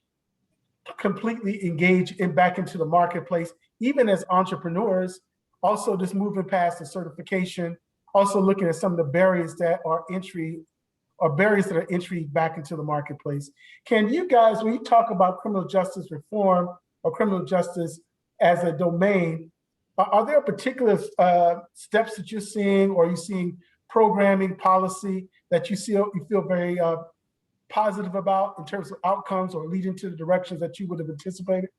completely engage back into the marketplace, even as entrepreneurs, also just moving past the certification, also looking at some of the barriers that are entry back into the marketplace. Can you guys, when you talk about criminal justice reform or criminal justice as a domain, are there particular steps that you're seeing, or are you seeing programming policy that you feel very positive about in terms of outcomes or leading to the directions that you would have anticipated?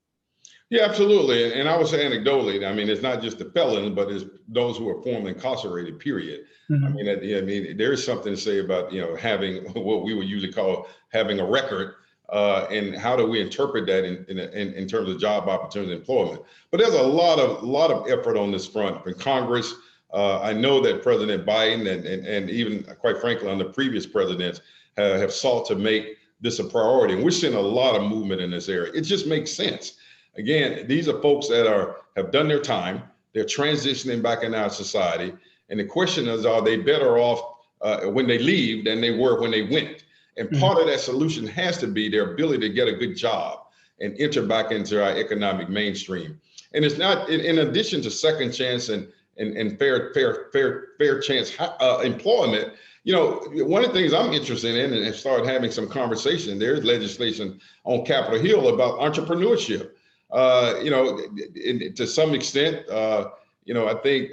Yeah, absolutely. And I would say anecdotally, I mean, it's not just the felons, but it's those who are formerly incarcerated, period. Mm-hmm. I mean, there's something to say about, having what we would usually call having a record, and how do we interpret that in terms of job opportunity and employment. But there's a lot of effort on this front from Congress. I know that President Biden and even, quite frankly, on the previous presidents have sought to make this a priority. And we're seeing a lot of movement in this area. It just makes sense. Again, these are folks that have done their time. They're transitioning back in our society. And the question is, are they better off when they leave than they were when they went? And part of that solution has to be their ability to get a good job and enter back into our economic mainstream. And it's not, in addition to second chance and fair chance employment. One of the things I'm interested in, and started having some conversation, there's legislation on Capitol Hill about entrepreneurship. To some extent, I think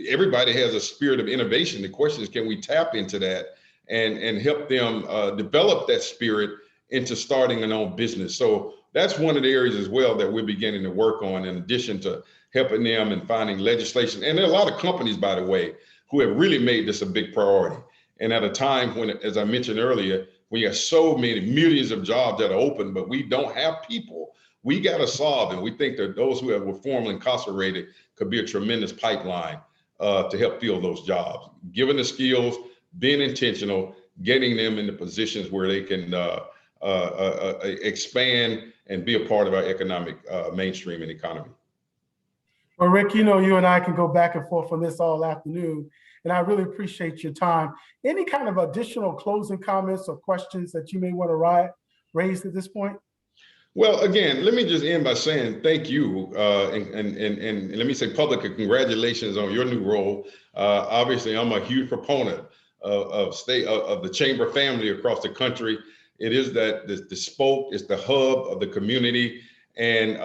everybody has a spirit of innovation. The question is, can we tap into that and help them develop that spirit into starting an own business? So that's one of the areas as well that we're beginning to work on, in addition to helping them and finding legislation. And there are a lot of companies, by the way, who have really made this a big priority. And at a time when, as I mentioned earlier, we have so many millions of jobs that are open, but we don't have people, we got to solve. And we think that those who were formerly incarcerated could be a tremendous pipeline to help fill those jobs. Given the skills, being intentional, getting them into positions where they can expand and be a part of our economic mainstream and economy. Well, Rick, you and I can go back and forth on this all afternoon, and I really appreciate your time. Any kind of additional closing comments or questions that you may want to raise at this point? Well, again, let me just end by saying thank you, and let me say publicly congratulations on your new role. Obviously, I'm a huge proponent of the chamber family across the country. It is the spoke, it's the hub of the community, and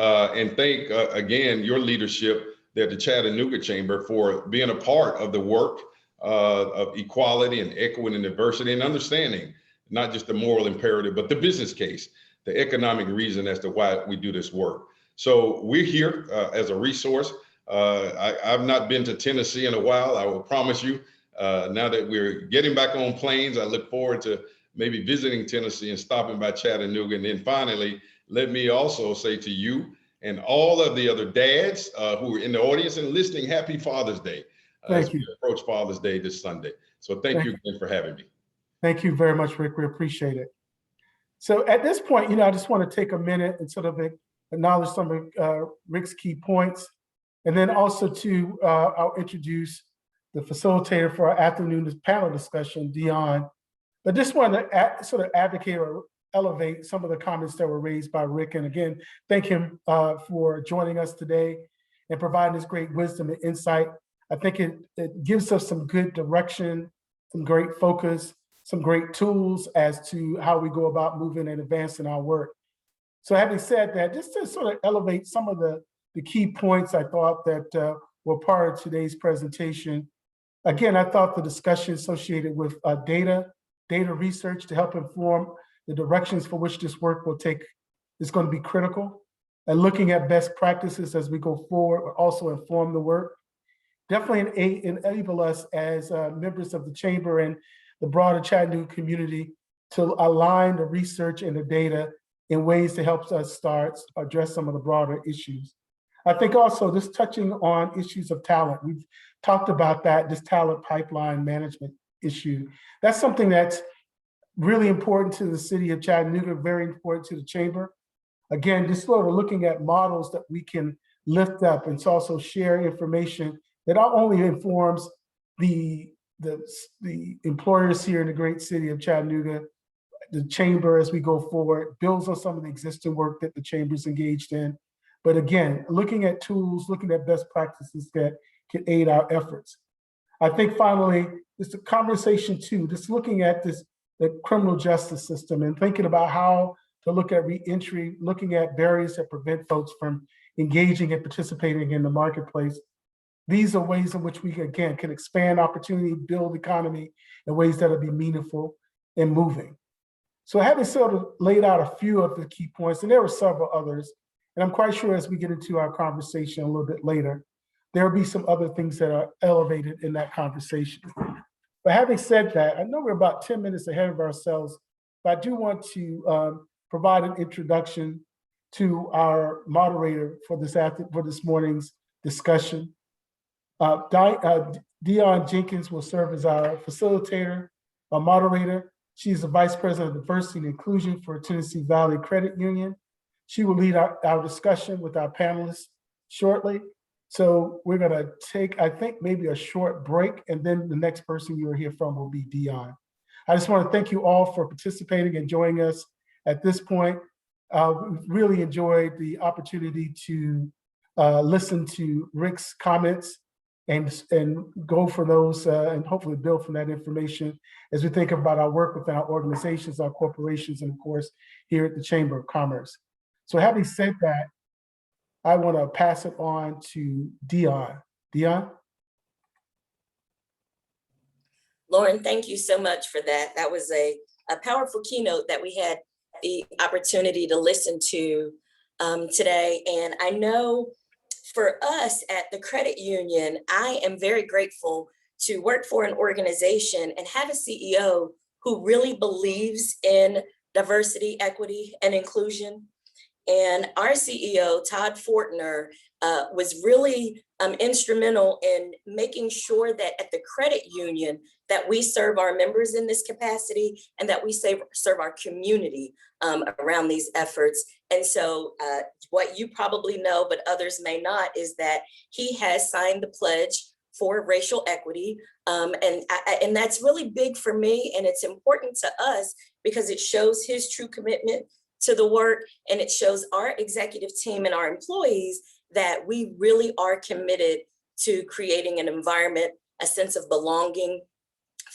thank again your leadership there at the Chattanooga Chamber for being a part of the work of equality and equity and diversity, and understanding not just the moral imperative, but the business case, the economic reason as to why we do this work. So we're here as a resource. I've not been to Tennessee in a while, I will promise you. Now that we're getting back on planes, I look forward to maybe visiting Tennessee and stopping by Chattanooga. And then finally, let me also say to you and all of the other dads who are in the audience and listening, happy Father's Day as we approach Father's Day this Sunday. So thank you again for having me. Thank you very much, Rick. We appreciate it. So at this point, I just want to take a minute and sort of acknowledge some of Rick's key points. And then also I'll introduce the facilitator for our afternoon panel discussion, Dion. But just want to sort of advocate or elevate some of the comments that were raised by Rick. And again, thank him for joining us today and providing this great wisdom and insight. I think it gives us some good direction, some great focus, some great tools as to how we go about moving and advancing our work. So having said that, just to sort of elevate some of the key points I thought that were part of today's presentation. Again, I thought the discussion associated with data research to help inform the directions for which this work will take is going to be critical. And looking at best practices as we go forward will also inform the work. Definitely enable us as members of the Chamber and the broader Chattanooga community to align the research and the data in ways to help us address some of the broader issues. I think also this touching on issues of talent. We've talked about that, this talent pipeline management issue. That's something that's really important to the city of Chattanooga, very important to the Chamber. Again, just sort of looking at models that we can lift up and to also share information that not only informs the employers here in the great city of Chattanooga, the Chamber as we go forward, builds on some of the existing work that the Chamber's engaged in. But again, looking at tools, looking at best practices that can aid our efforts. I think finally, it's a conversation too, just looking at the criminal justice system and thinking about how to look at reentry, looking at barriers that prevent folks from engaging and participating in the marketplace. These are ways in which we, again, can expand opportunity, build economy in ways that will be meaningful and moving. So having sort of laid out a few of the key points, and there were several others, and I'm quite sure as we get into our conversation a little bit later, there will be some other things that are elevated in that conversation. But having said that, I know we're about 10 minutes ahead of ourselves, but I do want to provide an introduction to our moderator for this morning's discussion. Dion Jenkins will serve as our facilitator, our moderator. She's the Vice President of Diversity and Inclusion for Tennessee Valley Credit Union. She will lead our discussion with our panelists shortly. So we're gonna take, I think, maybe a short break, and then the next person you'll hear from will be Dion. I just wanna thank you all for participating and joining us at this point. We've really enjoyed the opportunity to listen to Rick's comments and go for those and hopefully build from that information as we think about our work within our organizations, our corporations, and of course, here at the Chamber of Commerce. So having said that, I want to pass it on to Dion. Dion? Lauren, thank you so much for that. That was a powerful keynote that we had the opportunity to listen to today. And I know for us at the credit union, I am very grateful to work for an organization and have a CEO who really believes in diversity, equity, and inclusion. And our CEO, Todd Fortner, was really instrumental in making sure that at the credit union that we serve our members in this capacity and that we serve our community around these efforts. And so what you probably know, but others may not, is that he has signed the pledge for racial equity. And that's really big for me. And it's important to us because it shows his true commitment to the work, and it shows our executive team and our employees that we really are committed to creating an environment, a sense of belonging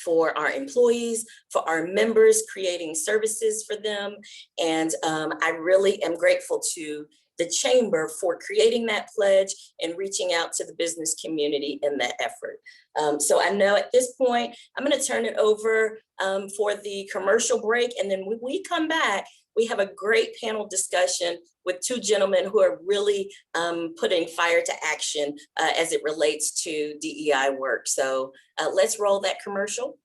for our employees, for our members, creating services for them. And I really am grateful to the Chamber for creating that pledge and reaching out to the business community in that effort. So I know at this point, I'm going to turn it over for the commercial break. And then when we come back, we have a great panel discussion with two gentlemen who are really putting fire to action as it relates to DEI work. So let's roll that commercial.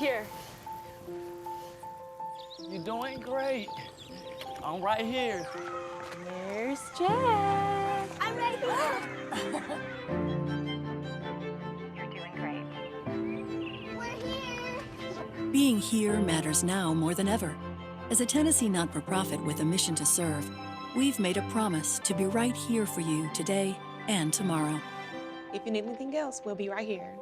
here. You're doing great. I'm right here. There's Jack. I'm right here. You're doing great. We're here. Being here matters now more than ever. As a Tennessee not-for-profit with a mission to serve, we've made a promise to be right here for you today and tomorrow. If you need anything else, we'll be right here.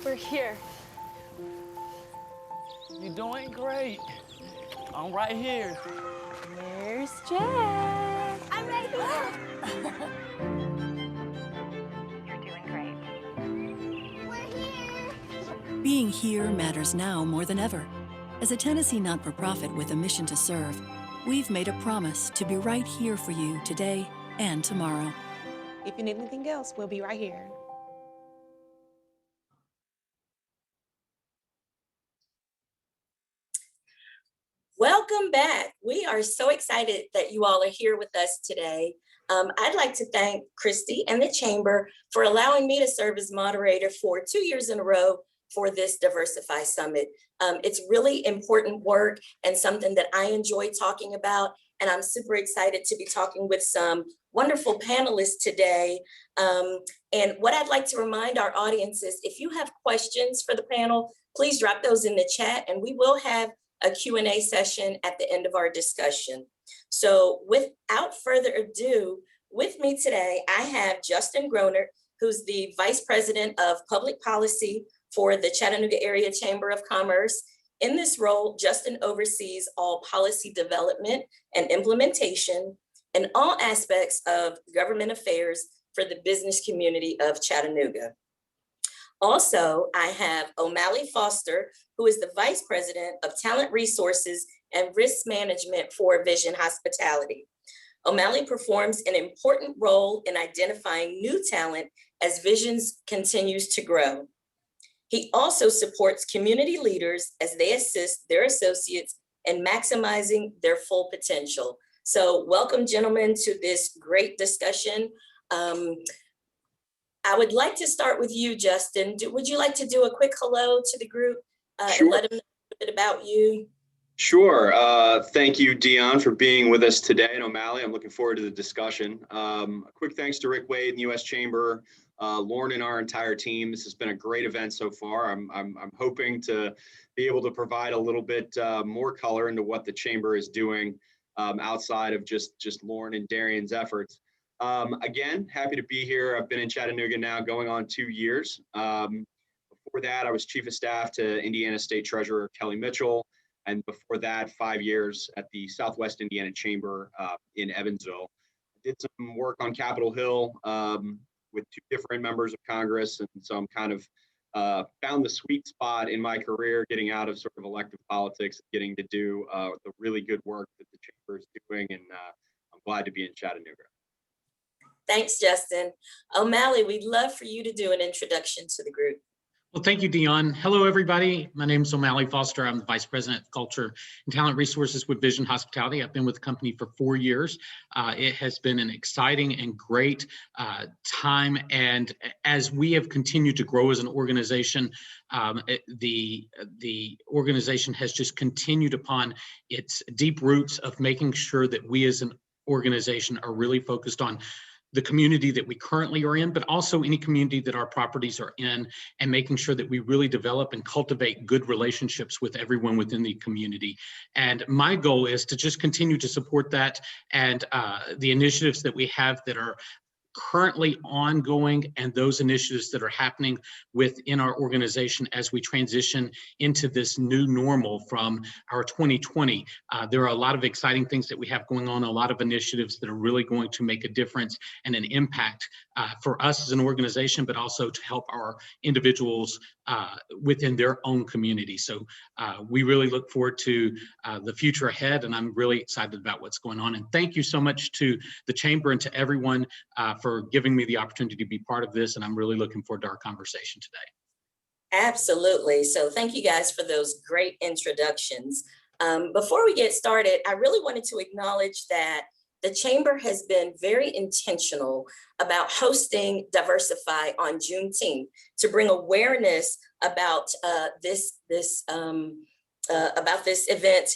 We're here. You're doing great. I'm right here. There's Jack. I'm right here. You're doing great. We're here. Being here matters now more than ever. As a Tennessee not-for-profit with a mission to serve, we've made a promise to be right here for you today and tomorrow. If you need anything else, we'll be right here. Welcome back. We are so excited that you all are here with us today. I'd like to thank Christy and the Chamber for allowing me to serve as moderator for 2 years in a row for this Diversify Summit. It's really important work and something that I enjoy talking about, and I'm super excited to be talking with some wonderful panelists today. And what I'd like to remind our audience is if you have questions for the panel, please drop those in the chat and we will have a Q&A session at the end of our discussion. So without further ado, with me today, I have Justin Groner, who's the Vice President of Public Policy for the Chattanooga Area Chamber of Commerce. In this role, Justin oversees all policy development and implementation and all aspects of government affairs for the business community of Chattanooga. Also, I have O'Malley Foster, who is the Vice President of Talent Resources and Risk Management for Vision Hospitality. O'Malley performs an important role in identifying new talent as Visions continues to grow. He also supports community leaders as they assist their associates in maximizing their full potential. So welcome, gentlemen, to this great discussion. I would like to start with you, Justin. Would you like to do a quick hello to the group Sure. and let them know bit about you? Sure. Thank you, Dion, for being with us today, and O'Malley. I'm looking forward to the discussion. A quick thanks to Rick Wade and the U.S. Chamber, Lauren, and our entire team. This has been a great event so far. I'm hoping to be able to provide a little bit more color into what the Chamber is doing outside of just Lauren and Darian's efforts. Again, happy to be here. I've been in Chattanooga now going on 2 years. Before that, I was Chief of Staff to Indiana State Treasurer Kelly Mitchell. And before that, 5 years at the Southwest Indiana Chamber in Evansville. I did some work on Capitol Hill with 2 different members of Congress. And so I'm kind of found the sweet spot in my career, getting out of sort of elective politics, getting to do the really good work that the Chamber is doing. And I'm glad to be in Chattanooga. Thanks, Justin. O'Malley, we'd love for you to do an introduction to the group. Well, thank you, Dion. Hello, everybody. My name is O'Malley Foster. I'm the Vice President of Culture and Talent Resources with Vision Hospitality. I've been with the company for 4 years. It has been an exciting and great time. And as we have continued to grow as an organization, the organization has just continued upon its deep roots of making sure that we as an organization are really focused on the community that we currently are in, but also any community that our properties are in, and making sure that we really develop and cultivate good relationships with everyone within the community. And my goal is to just continue to support that and the initiatives that we have that are currently ongoing and those initiatives that are happening within our organization as we transition into this new normal from our 2020. There are a lot of exciting things that we have going on, a lot of initiatives that are really going to make a difference and an impact for us as an organization, but also to help our individuals within their own community. So we really look forward to the future ahead, and I'm really excited about what's going on. And thank you so much to the Chamber and to everyone for giving me the opportunity to be part of this. And I'm really looking forward to our conversation today. Absolutely. So thank you guys for those great introductions. Before we get started, I really wanted to acknowledge that the Chamber has been very intentional about hosting Diversify on Juneteenth to bring awareness about this event.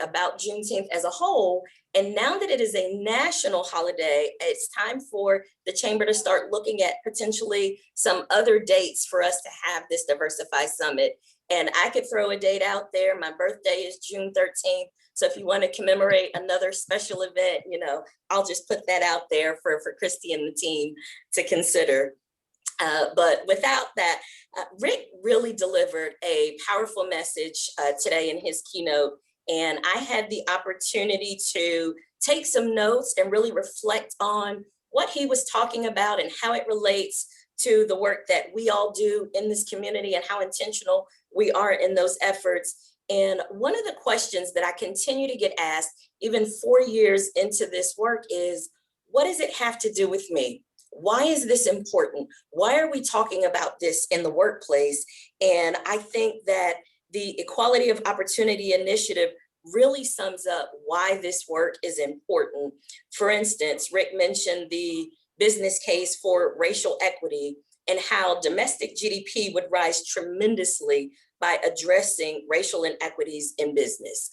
About Juneteenth as a whole. And now that it is a national holiday, it's time for the Chamber to start looking at potentially some other dates for us to have this Diversify Summit. And I could throw a date out there. My birthday is June 13th. So if you want to commemorate another special event, I'll just put that out there for Christy and the team to consider. But without that, Rick really delivered a powerful message today in his keynote. And I had the opportunity to take some notes and really reflect on what he was talking about and how it relates to the work that we all do in this community and how intentional we are in those efforts. And one of the questions that I continue to get asked, even 4 years into this work, is what does it have to do with me? Why is this important? Why are we talking about this in the workplace? And I think that the Equality of Opportunity Initiative really sums up why this work is important. For instance, Rick mentioned the business case for racial equity and how domestic GDP would rise tremendously by addressing racial inequities in business.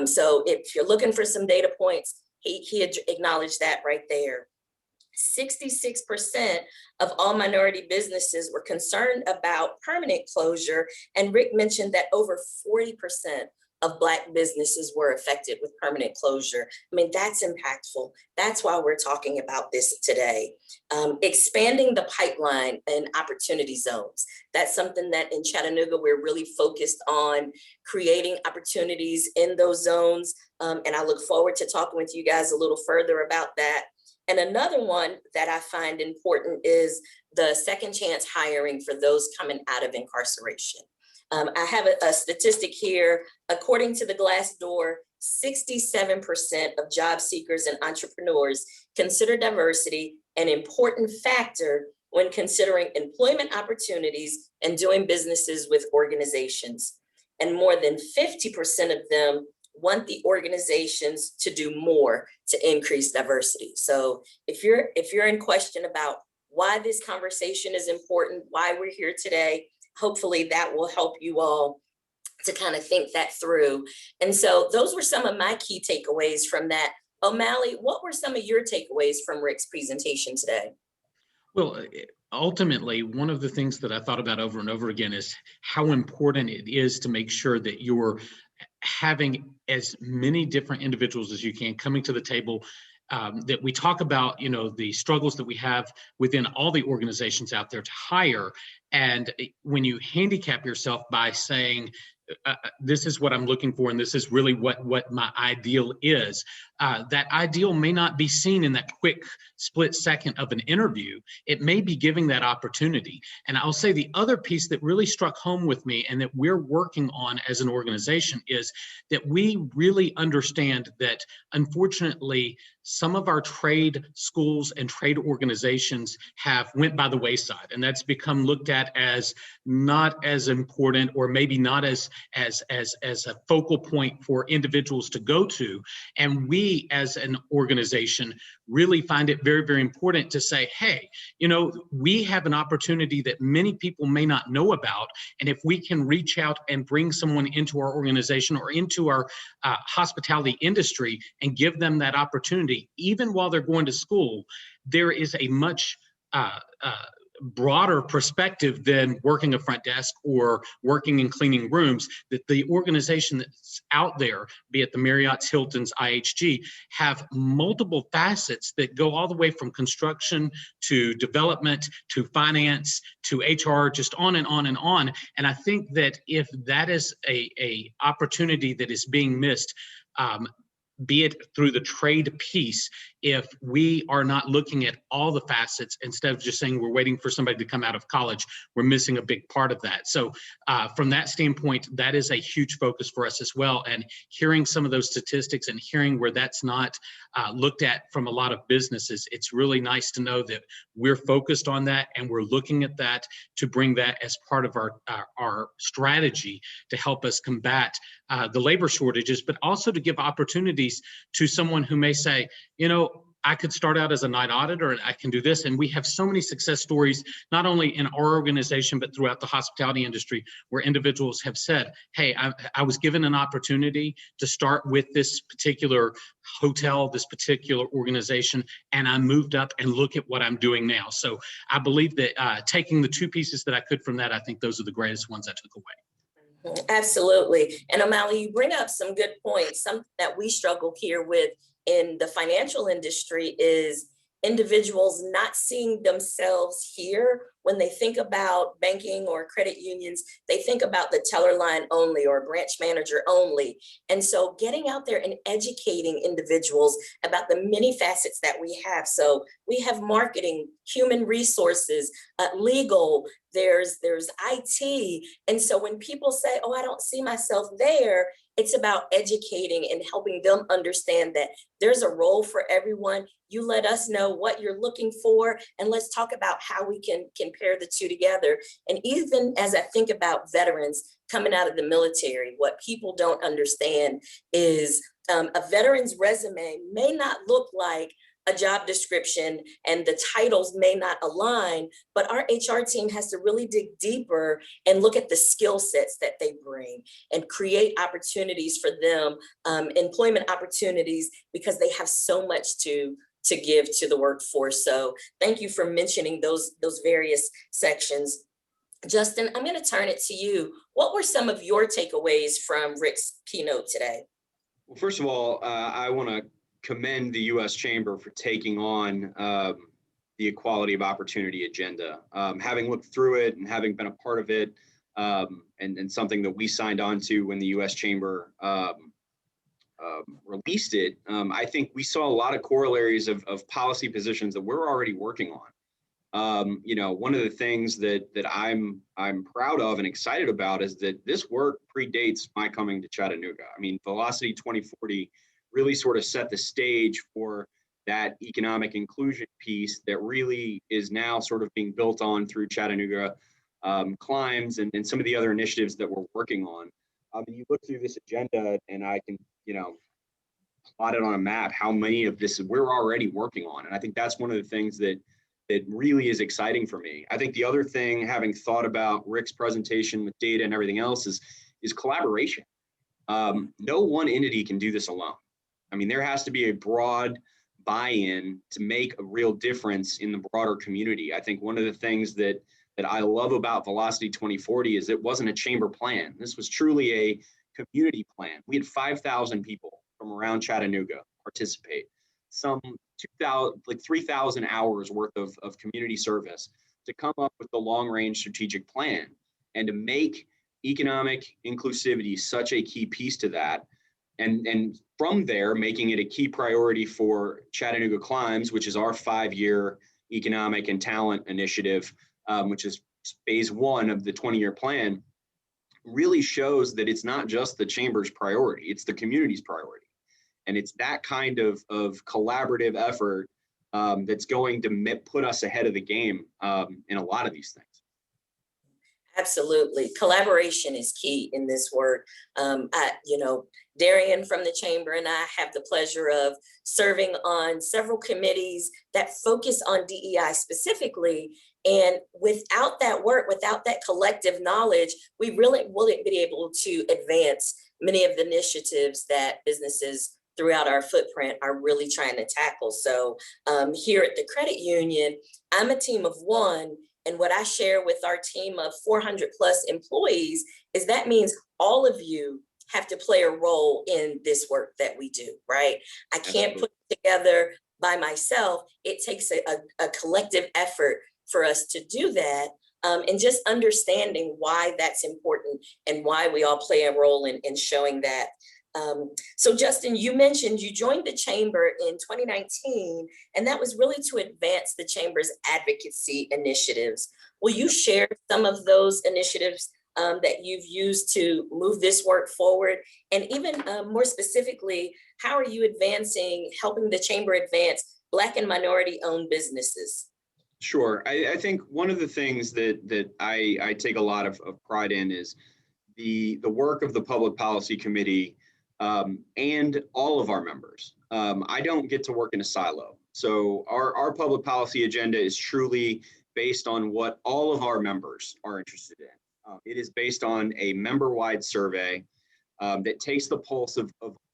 So if you're looking for some data points, he acknowledged that right there. 66% of all minority businesses were concerned about permanent closure. And Rick mentioned that over 40% of Black businesses were affected with permanent closure. I mean, that's impactful. That's why we're talking about this today. Expanding the pipeline and opportunity zones. That's something that in Chattanooga, we're really focused on creating opportunities in those zones. And I look forward to talking with you guys a little further about that. And another one that I find important is the second chance hiring for those coming out of incarceration. I have a statistic here. According to the Glassdoor, 67% of job seekers and entrepreneurs consider diversity an important factor when considering employment opportunities and doing businesses with organizations. And more than 50% of them want the organizations to do more to increase diversity. So if you're in question about why this conversation is important, why we're here today, hopefully that will help you all to kind of think that through. And so those were some of my key takeaways from that. O'Malley, what were some of your takeaways from Rick's presentation today? Well, ultimately, one of the things that I thought about over and over again is how important it is to make sure that you're having as many different individuals as you can coming to the table, that we talk about, the struggles that we have within all the organizations out there to hire. And when you handicap yourself by saying, this is what I'm looking for, and this is really what my ideal is, that ideal may not be seen in that quick split second of an interview. It may be giving that opportunity. And I'll say the other piece that really struck home with me and that we're working on as an organization is that we really understand that, unfortunately, some of our trade schools and trade organizations have went by the wayside, and that's become looked at as not as important, or maybe not as a focal point for individuals to go to. And we as an organization really find it very, very important to say, hey, we have an opportunity that many people may not know about. And if we can reach out and bring someone into our organization or into our hospitality industry and give them that opportunity, even while they're going to school, there is a much broader perspective than working a front desk or working in cleaning rooms, that the organization that's out there, be it the Marriott's, Hilton's, IHG, have multiple facets that go all the way from construction to development to finance to HR, just on and on and on. And I think that if that is a opportunity that is being missed, be it through the trade piece, if we are not looking at all the facets, instead of just saying we're waiting for somebody to come out of college, we're missing a big part of that. So from that standpoint, that is a huge focus for us as well. And hearing some of those statistics and hearing where that's not looked at from a lot of businesses, it's really nice to know that we're focused on that and we're looking at that to bring that as part of our strategy to help us combat the labor shortages, but also to give opportunities to someone who may say, I could start out as a night auditor and I can do this. And we have so many success stories, not only in our organization, but throughout the hospitality industry, where individuals have said, hey, I was given an opportunity to start with this particular hotel, this particular organization, and I moved up and look at what I'm doing now. So I believe that taking the two pieces that I could from that, I think those are the greatest ones I took away. Absolutely. And O'Malley, you bring up some good points. Something that we struggle here with in the financial industry is individuals not seeing themselves here. When they think about banking or credit unions, they think about the teller line only or branch manager only. And so getting out there and educating individuals about the many facets that we have. So we have marketing, human resources, legal, there's IT. And so when people say, oh, I don't see myself there, it's about educating and helping them understand that there's a role for everyone. You let us know what you're looking for, and let's talk about how we can pair the two together. And even as I think about veterans coming out of the military, what people don't understand is a veteran's resume may not look like a job description and the titles may not align, but our HR team has to really dig deeper and look at the skill sets that they bring and create opportunities for them, employment opportunities, because they have so much to give to the workforce. So thank you for mentioning those various sections. Justin, I'm going to turn it to you. What were some of your takeaways from Rick's keynote today? Well, first of all, I want to commend the U.S. Chamber for taking on the equality of opportunity agenda. Having looked through it and having been a part of it, and something that we signed on to when the U.S. Chamber released it, I think we saw a lot of corollaries of policy positions that we're already working on. One of the things that I'm proud of and excited about is that this work predates my coming to Chattanooga. I mean, Velocity 2040 really sort of set the stage for that economic inclusion piece that really is now sort of being built on through Chattanooga Climbs and some of the other initiatives that we're working on. You look through this agenda and I can, plot it on a map how many of this we're already working on. And I think that's one of the things that really is exciting for me. I think the other thing, having thought about Rick's presentation with data and everything else, is is collaboration. No one entity can do this alone. I mean, there has to be a broad buy-in to make a real difference in the broader community. I think one of the things that I love about Velocity 2040 is it wasn't a chamber plan. This was truly a community plan. We had 5,000 people from around Chattanooga participate, some 2,000, like 3,000 hours worth of community service to come up with the long-range strategic plan and to make economic inclusivity such a key piece to that. And from there, making it a key priority for Chattanooga Climbs, which is our 5-year economic and talent initiative, which is phase 1 of the 20-year plan, really shows that it's not just the chamber's priority, it's the community's priority. And it's that kind of collaborative effort that's going to put us ahead of the game in a lot of these things. Absolutely. Collaboration is key in this work. Darian from the chamber and I have the pleasure of serving on several committees that focus on DEI specifically. And without that work, without that collective knowledge, we really wouldn't be able to advance many of the initiatives that businesses throughout our footprint are really trying to tackle. So here at the credit union, I'm a team of 1. And what I share with our team of 400 plus employees is that means all of you have to play a role in this work that we do, right? I can't put it together by myself. It takes a collective effort for us to do that. And just understanding why that's important and why we all play a role in showing that. So Justin, you mentioned you joined the chamber in 2019, and that was really to advance the chamber's advocacy initiatives. Will you share some of those initiatives that you've used to move this work forward? And even more specifically, how are you helping the chamber advance Black and minority-owned businesses? Sure. I think one of the things that I take a lot of pride in is the work of the Public Policy Committee and all of our members. I don't get to work in a silo. So our public policy agenda is truly based on what all of our members are interested in. It is based on a member-wide survey that takes the pulse of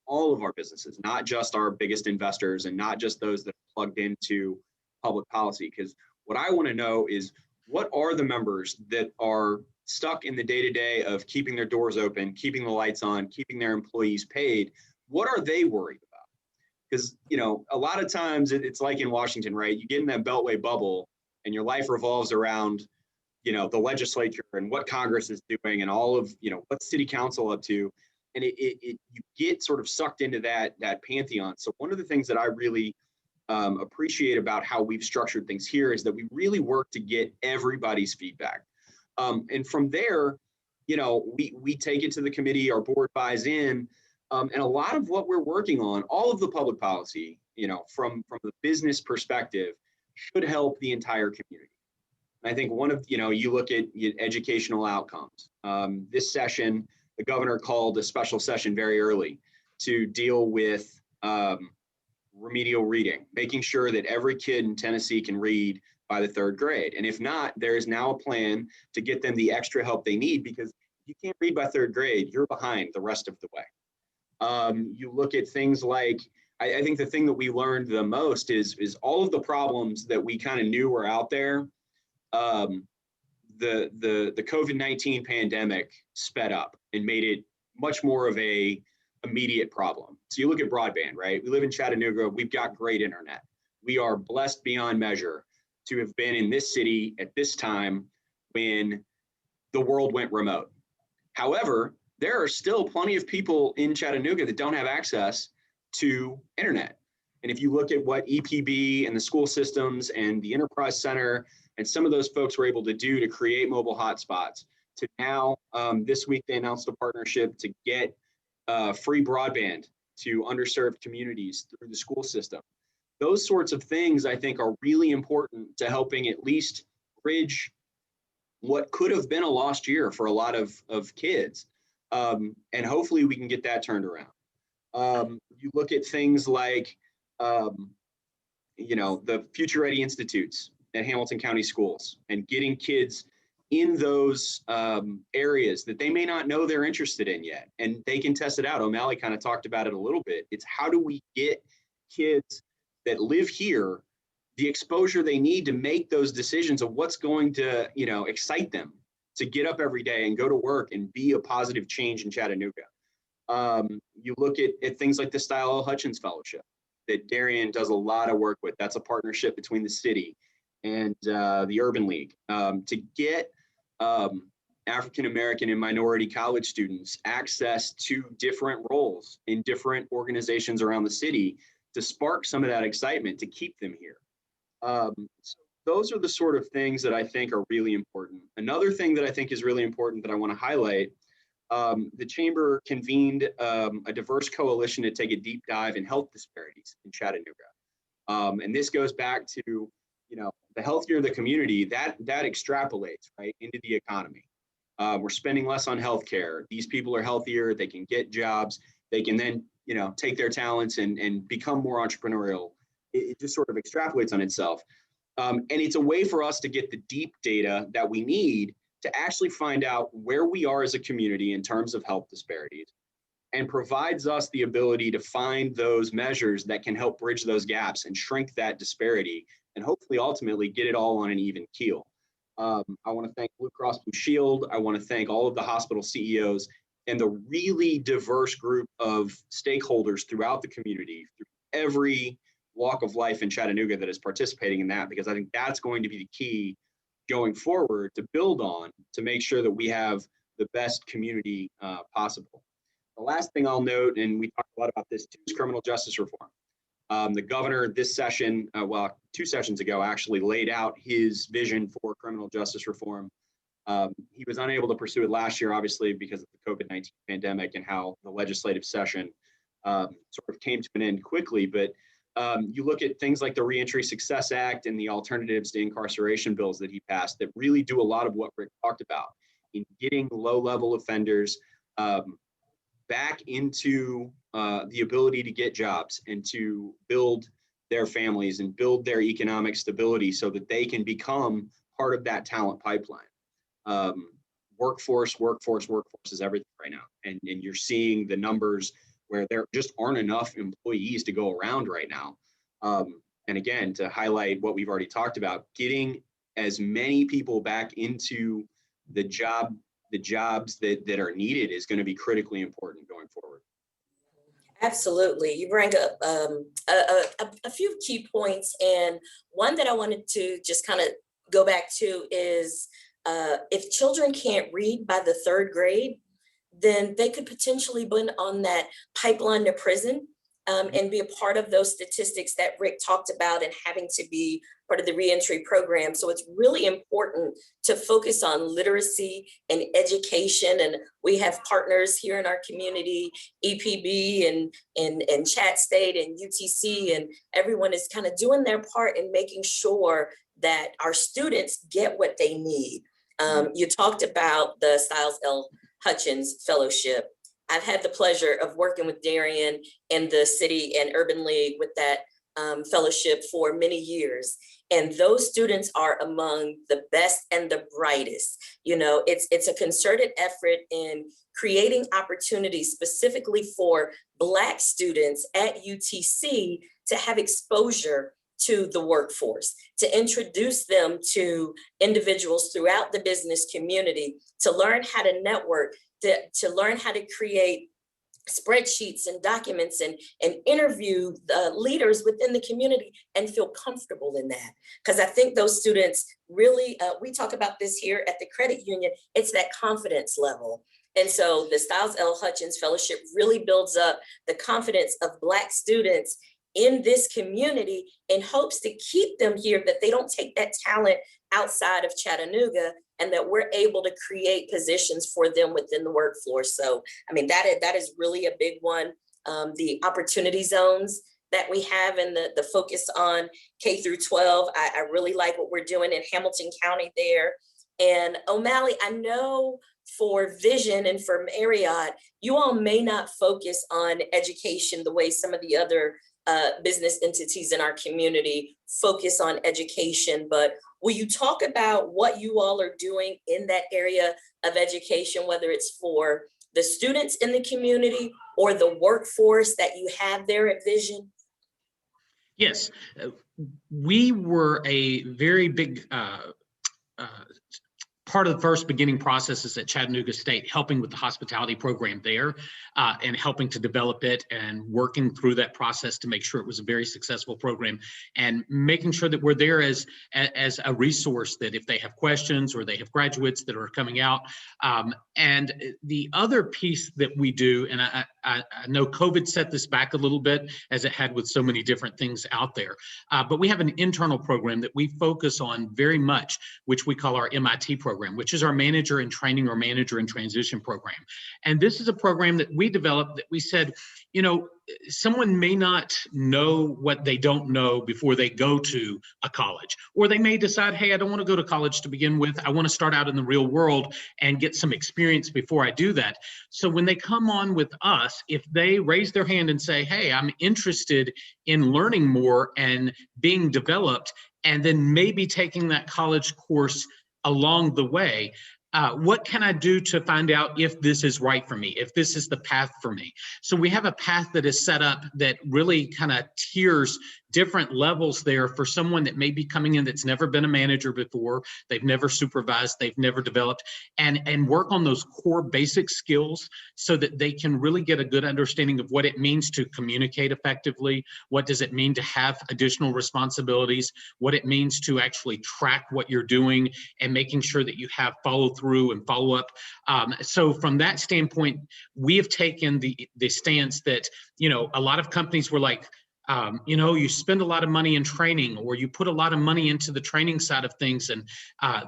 all of our businesses, not just our biggest investors and not just those that are plugged into public policy. Because what I want to know is, what are the members that are stuck in the day-to-day of keeping their doors open, keeping the lights on, keeping their employees paid? What are they worried about? Because, a lot of times it's like in Washington, right? You get in that Beltway bubble and your life revolves around, the legislature and what Congress is doing and all of, what city council up to. And you get sort of sucked into that pantheon. So one of the things that I really appreciate about how we've structured things here is that we really work to get everybody's feedback. And from there, we take it to the committee, our board buys in, and a lot of what we're working on, all of the public policy, from the business perspective, should help the entire community. And I think one of, you look at educational outcomes. This session, the governor called a special session very early to deal with remedial reading, making sure that every kid in Tennessee can read by the 3rd grade. And if not, there is now a plan to get them the extra help they need, because if you can't read by 3rd grade, you're behind the rest of the way. You look at things like, I think the thing that we learned the most is all of the problems that we kind of knew were out there. The COVID-19 pandemic sped up and made it much more of a immediate problem. So you look at broadband, right? We live in Chattanooga, we've got great internet. We are blessed beyond measure to have been in this city at this time when the world went remote. However, there are still plenty of people in Chattanooga that don't have access to internet. And if you look at what EPB and the school systems and the enterprise center and some of those folks were able to do to create mobile hotspots, to now this week they announced a partnership to get free broadband to underserved communities through the school system. Those sorts of things, I think, are really important to helping at least bridge what could have been a lost year for a lot of kids. And hopefully we can get that turned around. You look at things like, the Future Ready Institutes at Hamilton County Schools and getting kids in those areas that they may not know they're interested in yet, and they can test it out. O'Malley kind of talked about it a little bit. It's how do we get kids that live here the exposure they need to make those decisions of what's going to, excite them to get up every day and go to work and be a positive change in Chattanooga. You look at things like the Style L. Hutchins Fellowship that Darian does a lot of work with. That's a partnership between the city and the Urban League to get African-American and minority college students access to different roles in different organizations around the city to spark some of that excitement to keep them here. So those are the sort of things that I think are really important. Another thing that I think is really important that I want to highlight, the Chamber convened a diverse coalition to take a deep dive in health disparities in Chattanooga. And this goes back to, the healthier the community, that extrapolates right into the economy. We're spending less on healthcare. These people are healthier, they can get jobs, they can then, take their talents and become more entrepreneurial. It just sort of extrapolates on itself. And it's a way for us to get the deep data that we need to actually find out where we are as a community in terms of health disparities, and provides us the ability to find those measures that can help bridge those gaps and shrink that disparity, and hopefully ultimately get it all on an even keel. I want to thank Blue Cross Blue Shield. I want to thank all of the hospital CEOs and the really diverse group of stakeholders throughout the community, through every walk of life in Chattanooga that is participating in that, because I think that's going to be the key going forward to build on to make sure that we have the best community possible. The last thing I'll note, and we talked a lot about this too, is criminal justice reform. The governor this session, 2 sessions ago, actually laid out his vision for criminal justice reform. He was unable to pursue it last year, obviously, because of the COVID-19 pandemic and how the legislative session sort of came to an end quickly. But you look at things like the Reentry Success Act and the alternatives to incarceration bills that he passed that really do a lot of what Rick talked about in getting low-level offenders back into the ability to get jobs and to build their families and build their economic stability so that they can become part of that talent pipeline. Workforce is everything right now. And you're seeing the numbers where there just aren't enough employees to go around right now. And again, to highlight what we've already talked about, getting as many people back into the jobs that are needed is going to be critically important going forward. Absolutely. You bring up a few key points, and one that I wanted to just kind of go back to is if children can't read by the 3rd grade, then they could potentially be on that pipeline to prison and be a part of those statistics that Rick talked about and having to be part of the reentry program. So it's really important to focus on literacy and education. And we have partners here in our community, EPB and Chat State and UTC, and everyone is kind of doing their part in making sure that our students get what they need. You talked about the Styles L. Hutchins Fellowship. I've had the pleasure of working with Darian and the City and Urban League with that fellowship for many years. And those students are among the best and the brightest. It's a concerted effort in creating opportunities specifically for Black students at UTC to have exposure to the workforce, to introduce them to individuals throughout the business community, to learn how to network, to learn how to create spreadsheets and documents and interview leaders within the community and feel comfortable in that. Because I think those students really, we talk about this here at the credit union, it's that confidence level. And so the Styles L. Hutchins Fellowship really builds up the confidence of Black students in this community in hopes to keep them here, that they don't take that talent outside of Chattanooga, and that we're able to create positions for them within the workforce. So, I mean, that is really a big one. The opportunity zones that we have and the focus on K through 12, I really like what we're doing in Hamilton County there. And O'Malley, I know for Vision and for Marriott, you all may not focus on education the way some of the other business entities in our community focus on education, but will you talk about what you all are doing in that area of education, whether it's for the students in the community or the workforce that you have there at Vision? Yes, we were a very big part of the first beginning processes at Chattanooga State, helping with the hospitality program there and helping to develop it and working through that process to make sure it was a very successful program and making sure that we're there as a resource that if they have questions or they have graduates that are coming out. And the other piece that we do, and I know COVID set this back a little bit as it had with so many different things out there, but we have an internal program that we focus on very much, which we call our MIT program, which is our Manager in Training or Manager in Transition program. And this is a program that we developed that we said, you know, someone may not know what they don't know before they go to a college, or they may decide, hey, I don't want to go to college to begin with. I want to start out in the real world and get some experience before I do that. So when they come on with us, if they raise their hand and say, hey, I'm interested in learning more and being developed, and then maybe taking that college course along the way, what can I do to find out if this is right for me, if this is the path for me? So we have a path that is set up that really kind of tiers different levels there for someone that may be coming in that's never been a manager before, they've never supervised, they've never developed, and work on those core basic skills so that they can really get a good understanding of what it means to communicate effectively, what does it mean to have additional responsibilities, what it means to actually track what you're doing and making sure that you have follow through and follow up. So from that standpoint, we have taken the stance that, you know, a lot of companies were like, you know, you spend a lot of money in training, or you put a lot of money into the training side of things, and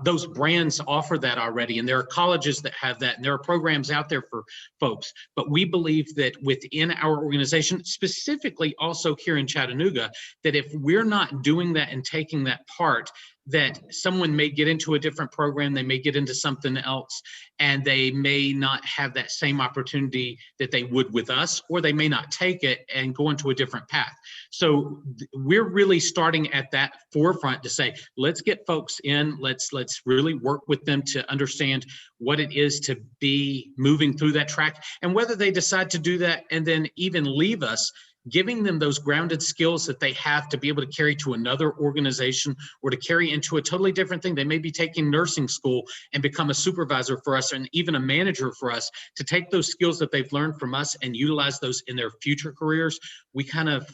those brands offer that already, and there are colleges that have that, and there are programs out there for folks. But we believe that within our organization, specifically also here in Chattanooga, that if we're not doing that and taking that part, that someone may get into a different program, they may get into something else, and they may not have that same opportunity that they would with us, or they may not take it and go into a different path. So we're really starting at that forefront to say, let's get folks in, let's really work with them to understand what it is to be moving through that track, and whether they decide to do that and then even leave us, giving them those grounded skills that they have to be able to carry to another organization or to carry into a totally different thing. They may be taking nursing school and become a supervisor for us and even a manager for us, to take those skills that they've learned from us and utilize those in their future careers. We kind of,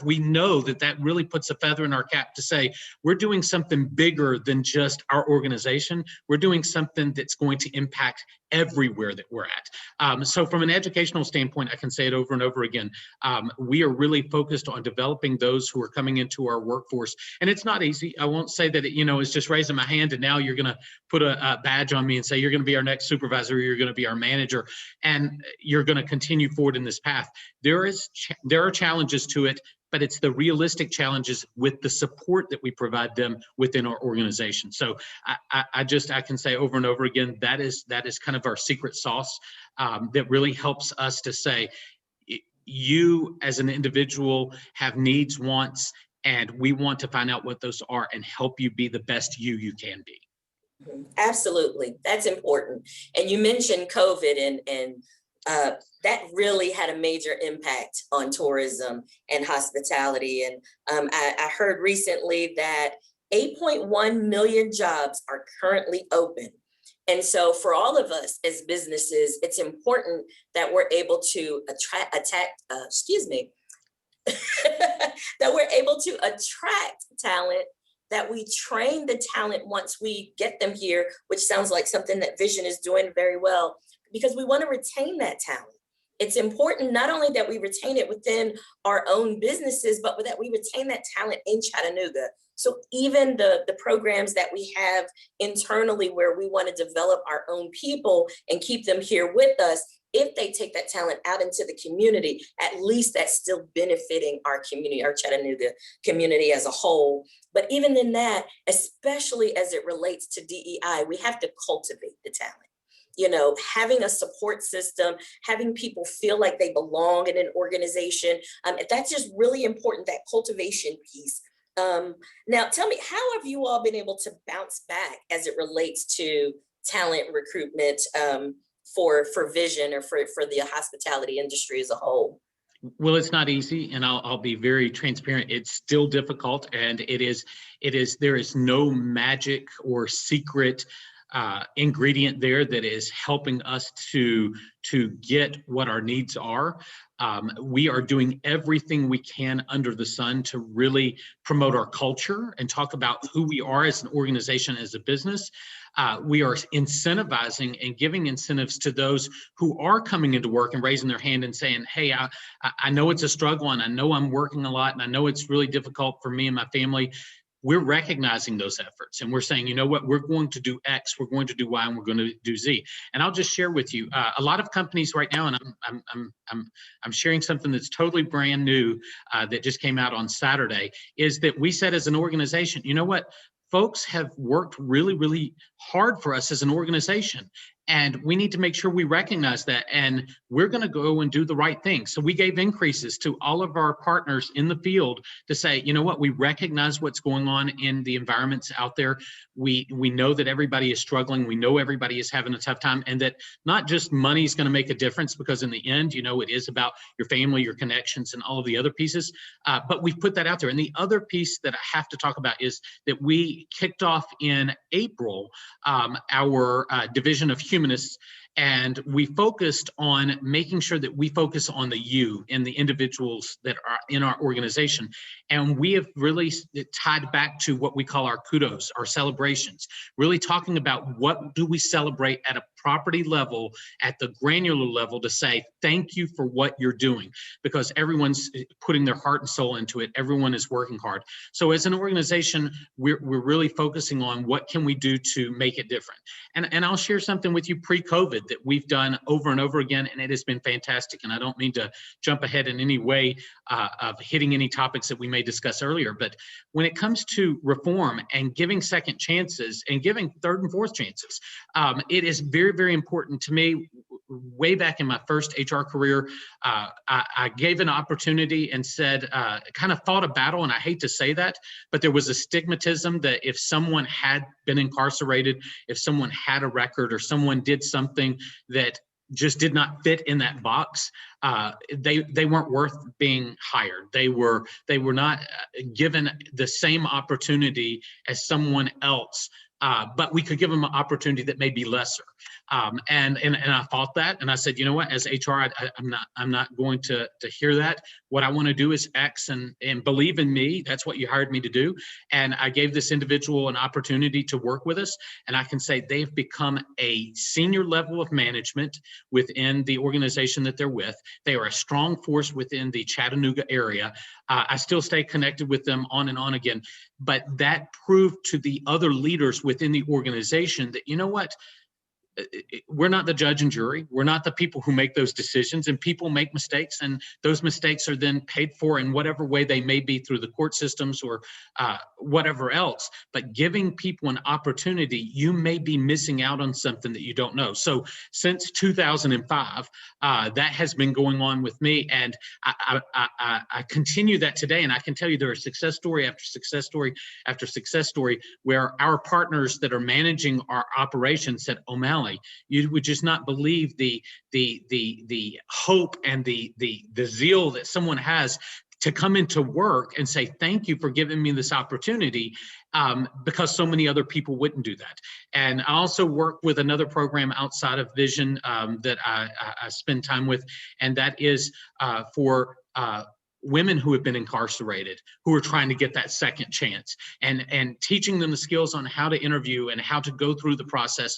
we know that really puts a feather in our cap to say, we're doing something bigger than just our organization. We're doing something that's going to impact everywhere that we're at. So from an educational standpoint, I can say it over and over again, we are really focused on developing those who are coming into our workforce. And it's not easy. I won't say that it's just raising my hand and now you're going to put a badge on me and say, you're going to be our next supervisor, or you're going to be our manager, and you're going to continue forward in this path. There are challenges to it, but it's the realistic challenges with the support that we provide them within our organization. So I can say over and over again, that is kind of our secret sauce that really helps us to say, you as an individual have needs, wants, and we want to find out what those are and help you be the best you can be. Absolutely, that's important. And you mentioned COVID, and that really had a major impact on tourism and hospitality. And I heard recently that 8.1 million jobs are currently open. And so for all of us as businesses, it's important that we're able to that we're able to attract talent, that we train the talent once we get them here, which sounds like something that Vision is doing very well, because we want to retain that talent. It's important not only that we retain it within our own businesses, but that we retain that talent in Chattanooga. So even the programs that we have internally where we want to develop our own people and keep them here with us, if they take that talent out into the community, at least that's still benefiting our community, our Chattanooga community as a whole. But even in that, especially as it relates to DEI, we have to cultivate the talent. you know, having a support system, having people feel like they belong in an organization. That's just really important, that cultivation piece. Now, tell me, how have you all been able to bounce back as it relates to talent recruitment for Vision or for the hospitality industry as a whole? Well, it's not easy, and I'll be very transparent. It's still difficult, and there is no magic or secret ingredient there that is helping us to get what our needs are. We are doing everything we can under the sun to really promote our culture and talk about who we are as an organization, as a business. We are incentivizing and giving incentives to those who are coming into work and raising their hand and saying, hey, I know it's a struggle, and I know I'm working a lot, and I know it's really difficult for me and my family. We're recognizing those efforts, and we're saying, you know what, we're going to do X, we're going to do Y, and we're going to do Z. And I'll just share with you, a lot of companies right now, and I'm sharing something that's totally brand new that just came out on Saturday, is that we said as an organization, you know what, folks have worked really, really hard for us as an organization. And we need to make sure we recognize that, and we're going to go and do the right thing. So we gave increases to all of our partners in the field to say, you know what, we recognize what's going on in the environments out there. We know that everybody is struggling. We know everybody is having a tough time, and that not just money is going to make a difference, because in the end, you know, it is about your family, your connections, and all of the other pieces. But we've put that out there. And the other piece that I have to talk about is that we kicked off in April our division of humanists, and we focused on making sure that we focus on the you and the individuals that are in our organization. And we have really tied back to what we call our kudos, our celebrations, really talking about what do we celebrate at a property level, at the granular level, to say thank you for what you're doing, because everyone's putting their heart and soul into it. Everyone is working hard. So as an organization, we're really focusing on what can we do to make it different. And I'll share something with you pre-COVID that we've done over and over again, and it has been fantastic. And I don't mean to jump ahead in any way of hitting any topics that we may discuss earlier, but when it comes to reform and giving second chances and giving third and fourth chances, it is very, very important to me. Way back in my first HR career, I gave an opportunity and said, kind of fought a battle, and I hate to say that, but there was a stigmatism that if someone had been incarcerated, if someone had a record, or someone did something that just did not fit in that box, they weren't worth being hired. They were not given the same opportunity as someone else. But we could give them an opportunity that may be lesser. And I fought that, and I said, you know what, as HR, I'm not going to hear that. What I want to do is X, and believe in me. That's what you hired me to do. And I gave this individual an opportunity to work with us, and I can say they've become a senior level of management within the organization that they're with. They are a strong force within the Chattanooga area. I still stay connected with them on and on again, but that proved to the other leaders within the organization that, you know what, we're not the judge and jury. We're not the people who make those decisions, and people make mistakes, and those mistakes are then paid for in whatever way they may be, through the court systems or whatever else. But giving people an opportunity, you may be missing out on something that you don't know. So since 2005, that has been going on with me, and I continue that today. And I can tell you there are success story after success story after success story where our partners that are managing our operations said, "O'Malley, you would just not believe the hope and the zeal that someone has to come into work and say, thank you for giving me this opportunity," because so many other people wouldn't do that. And I also work with another program outside of Vision that I spend time with, and that is for women who have been incarcerated, who are trying to get that second chance, and teaching them the skills on how to interview and how to go through the process,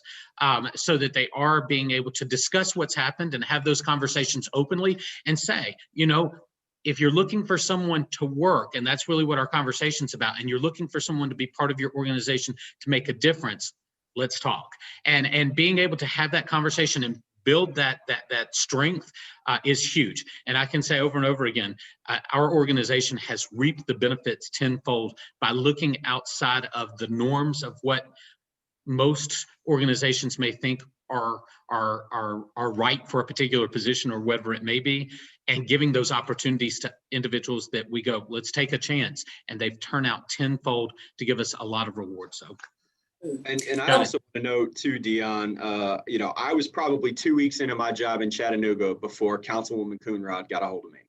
so that they are being able to discuss what's happened and have those conversations openly and say, you know, if you're looking for someone to work, and that's really what our conversation's about, and you're looking for someone to be part of your organization to make a difference, let's talk. And being able to have that conversation and build that strength is huge. And I can say over and over again, our organization has reaped the benefits tenfold by looking outside of the norms of what most organizations may think are right for a particular position or whatever it may be, and giving those opportunities to individuals that we go, let's take a chance, and they've turned out tenfold to give us a lot of rewards. So. And I also want to note too, Dion, you know, I was probably 2 weeks into my job in Chattanooga before Councilwoman Coonrod got a hold of me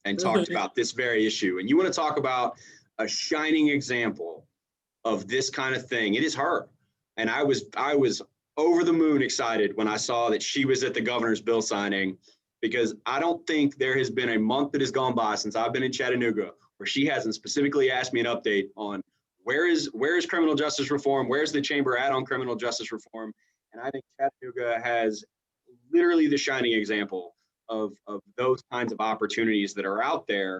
and talked about this very issue. And you want to talk about a shining example of this kind of thing. It is her. And I was over the moon excited when I saw that she was at the governor's bill signing, because I don't think there has been a month that has gone by since I've been in Chattanooga where she hasn't specifically asked me an update on where is criminal justice reform? Where's the chamber at on criminal justice reform? And I think Chattanooga has literally the shining example of those kinds of opportunities that are out there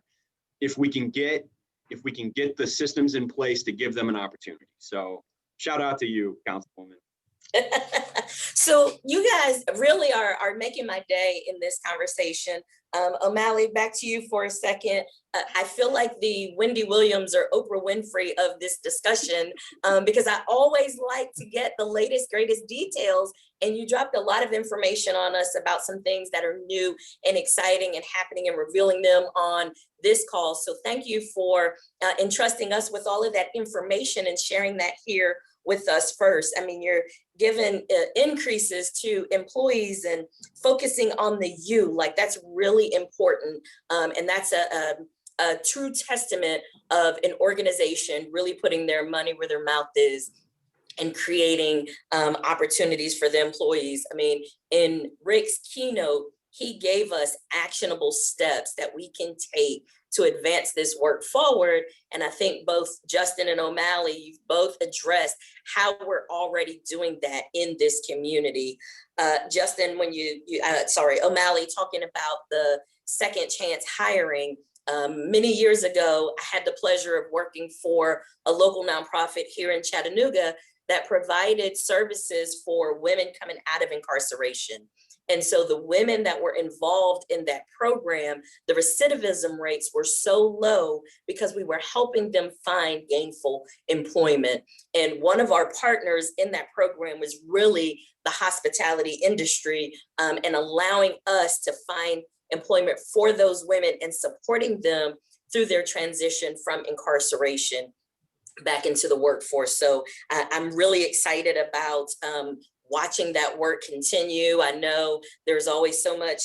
if we can get the systems in place to give them an opportunity. So shout out to you, Councilwoman. So you guys really are making my day in this conversation. O'Malley, back to you for a second. I feel like the Wendy Williams or Oprah Winfrey of this discussion, because I always like to get the latest, greatest details. And you dropped a lot of information on us about some things that are new and exciting and happening and revealing them on this call. So thank you for entrusting us with all of that information and sharing that here with us first. I mean, you're giving increases to employees and focusing on the you, like that's really important. And that's a true testament of an organization really putting their money where their mouth is and creating opportunities for the employees. I mean, in Rick's keynote, he gave us actionable steps that we can take to advance this work forward. And I think both Justin and O'Malley, you've both addressed how we're already doing that in this community. Justin, when O'Malley, talking about the second chance hiring, many years ago, I had the pleasure of working for a local nonprofit here in Chattanooga that provided services for women coming out of incarceration. And so the women that were involved in that program, the recidivism rates were so low because we were helping them find gainful employment. And one of our partners in that program was really the hospitality industry, and allowing us to find employment for those women and supporting them through their transition from incarceration back into the workforce. So I'm really excited about watching that work continue. I know there's always so much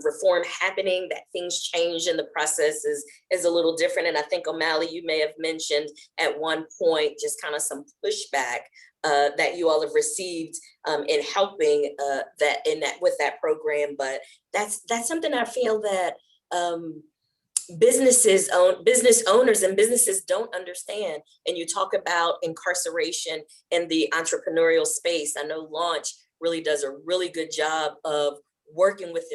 reform happening that things change and the process is a little different. And I think O'Malley, you may have mentioned at one point, just kind of some pushback that you all have received in helping with that program. But that's something I feel that business owners and businesses don't understand. And you talk about incarceration in the entrepreneurial space. I know Launch really does a really good job of working with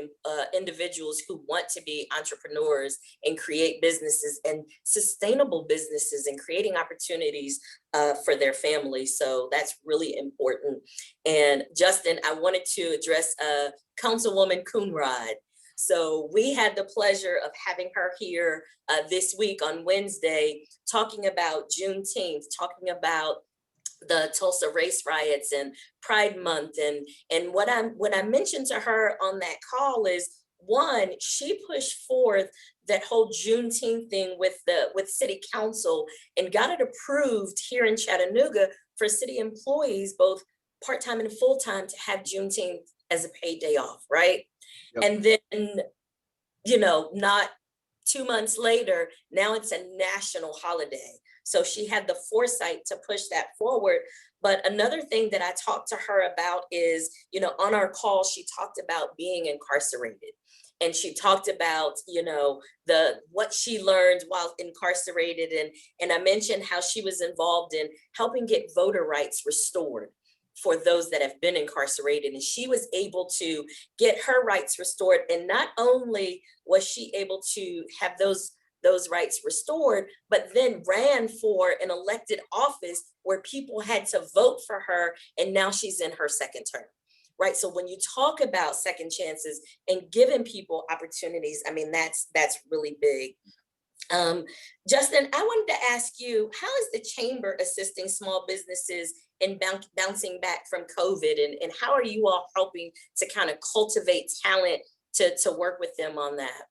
individuals who want to be entrepreneurs and create businesses and sustainable businesses and creating opportunities for their families. So that's really important. And Justin, I wanted to address Councilwoman Coonrod. So we had the pleasure of having her here this week on Wednesday, talking about Juneteenth, talking about the Tulsa race riots and Pride Month. And what I mentioned to her on that call is, one, she pushed forth that whole Juneteenth thing with City Council and got it approved here in Chattanooga for city employees, both part-time and full-time, to have Juneteenth as a paid day off, right? Yep. And then, not 2 months later, now it's a national holiday. So she had the foresight to push that forward. But another thing that I talked to her about is, on our call, she talked about being incarcerated. And she talked about, what she learned while incarcerated. And I mentioned how she was involved in helping get voter rights restored for those that have been incarcerated. And she was able to get her rights restored. And not only was she able to have those rights restored, but then ran for an elected office where people had to vote for her. And now she's in her second term, right? So when you talk about second chances and giving people opportunities, I mean, that's really big. Justin, I wanted to ask you, how is the Chamber assisting small businesses in bouncing back from COVID? And how are you all helping to kind of cultivate talent to work with them on that?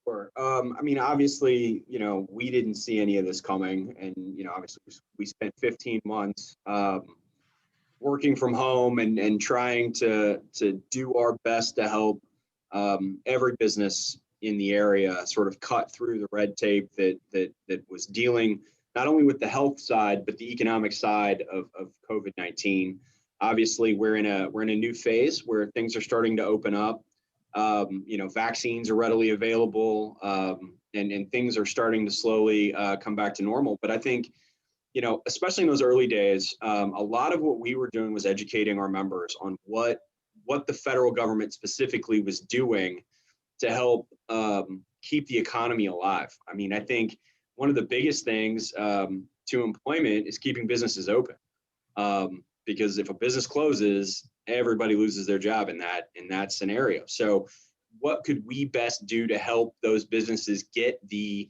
Sure. I mean, obviously, we didn't see any of this coming. And, obviously we spent 15 months working from home and trying to do our best to help every business in the area sort of cut through the red tape that was dealing not only with the health side, but the economic side of COVID-19. Obviously, we're in a new phase where things are starting to open up. Vaccines are readily available, and things are starting to slowly come back to normal. But I think, especially in those early days, a lot of what we were doing was educating our members on what the federal government specifically was doing to help keep the economy alive. I mean, I think one of the biggest things to employment is keeping businesses open, because if a business closes, everybody loses their job in that scenario. So what could we best do to help those businesses get the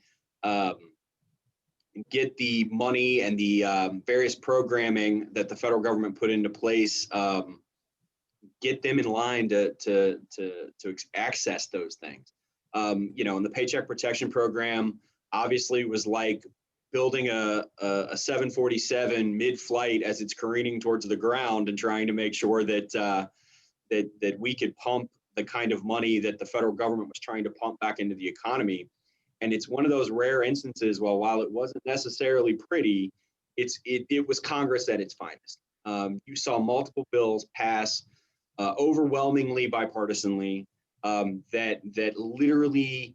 money and the various programming that the federal government put into place, get them in line to access those things. And the Paycheck Protection Program obviously was like building a 747 mid-flight as it's careening towards the ground and trying to make sure that we could pump the kind of money that the federal government was trying to pump back into the economy. And it's one of those rare instances, while it wasn't necessarily pretty, it was Congress at its finest. You saw multiple bills pass overwhelmingly bipartisanly, that literally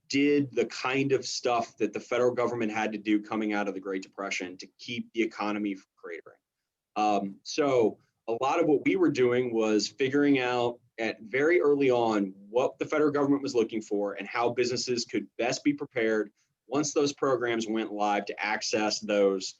did the kind of stuff that the federal government had to do coming out of the Great Depression to keep the economy from cratering. So a lot of what we were doing was figuring out at very early on what the federal government was looking for and how businesses could best be prepared once those programs went live to access those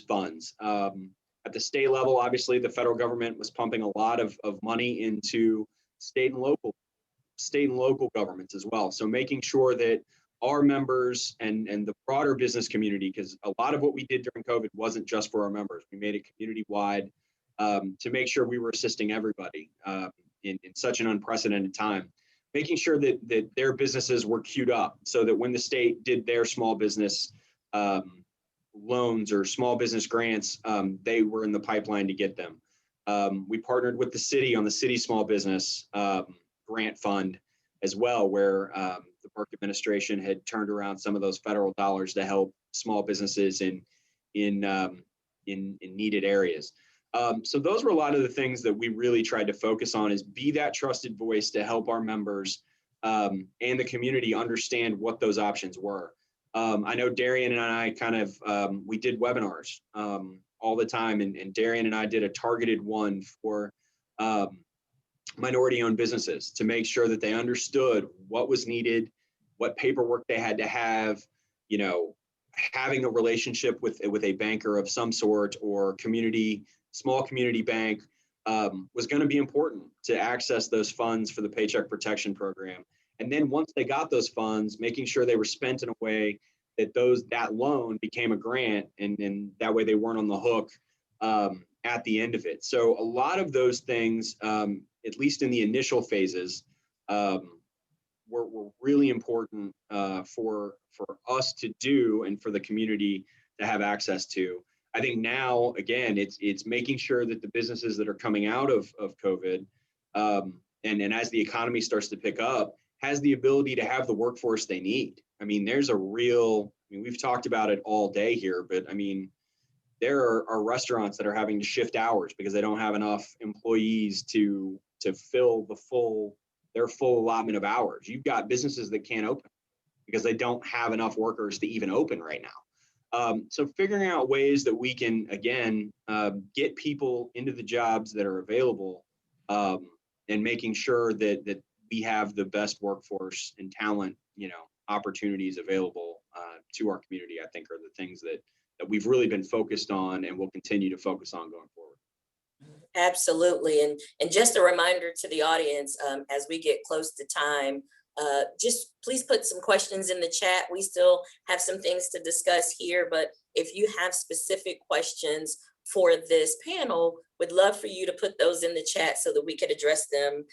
funds. At the state level, obviously, the federal government was pumping a lot of money into state and local governments as well. So making sure that our members and the broader business community, because a lot of what we did during COVID wasn't just for our members. We made it community-wide to make sure we were assisting everybody in such an unprecedented time. Making sure that their businesses were queued up so that when the state did their small business loans or small business grants, they were in the pipeline to get them. We partnered with the city on the city small business grant fund as well, where the Burke administration had turned around some of those federal dollars to help small businesses in needed areas. So those were a lot of the things that we really tried to focus on, is be that trusted voice to help our members and the community understand what those options were. I know Darian and I kind of, we did webinars all the time, and Darian and I did a targeted one for minority-owned businesses to make sure that they understood what was needed, what paperwork they had to have, having a relationship with a banker of some sort or small community bank was going to be important to access those funds for the Paycheck Protection Program. And then once they got those funds, making sure they were spent in a way that that loan became a grant, and that way they weren't on the hook at the end of it. So a lot of those things, at least in the initial phases, were really important for us to do and for the community to have access to. I think now, again, it's making sure that the businesses that are coming out of COVID, and as the economy starts to pick up, has the ability to have the workforce they need. I mean, we've talked about it all day here, but I mean, there are restaurants that are having to shift hours because they don't have enough employees to fill their full allotment of hours. You've got businesses that can't open because they don't have enough workers to even open right now. So figuring out ways that we can, again, get people into the jobs that are available, and making sure that we have the best workforce and talent, opportunities available to our community, I think, are the things that we've really been focused on and will continue to focus on going forward. Absolutely. And just a reminder to the audience, as we get close to time, just please put some questions in the chat. We still have some things to discuss here, but if you have specific questions for this panel, would love for you to put those in the chat so that we could address them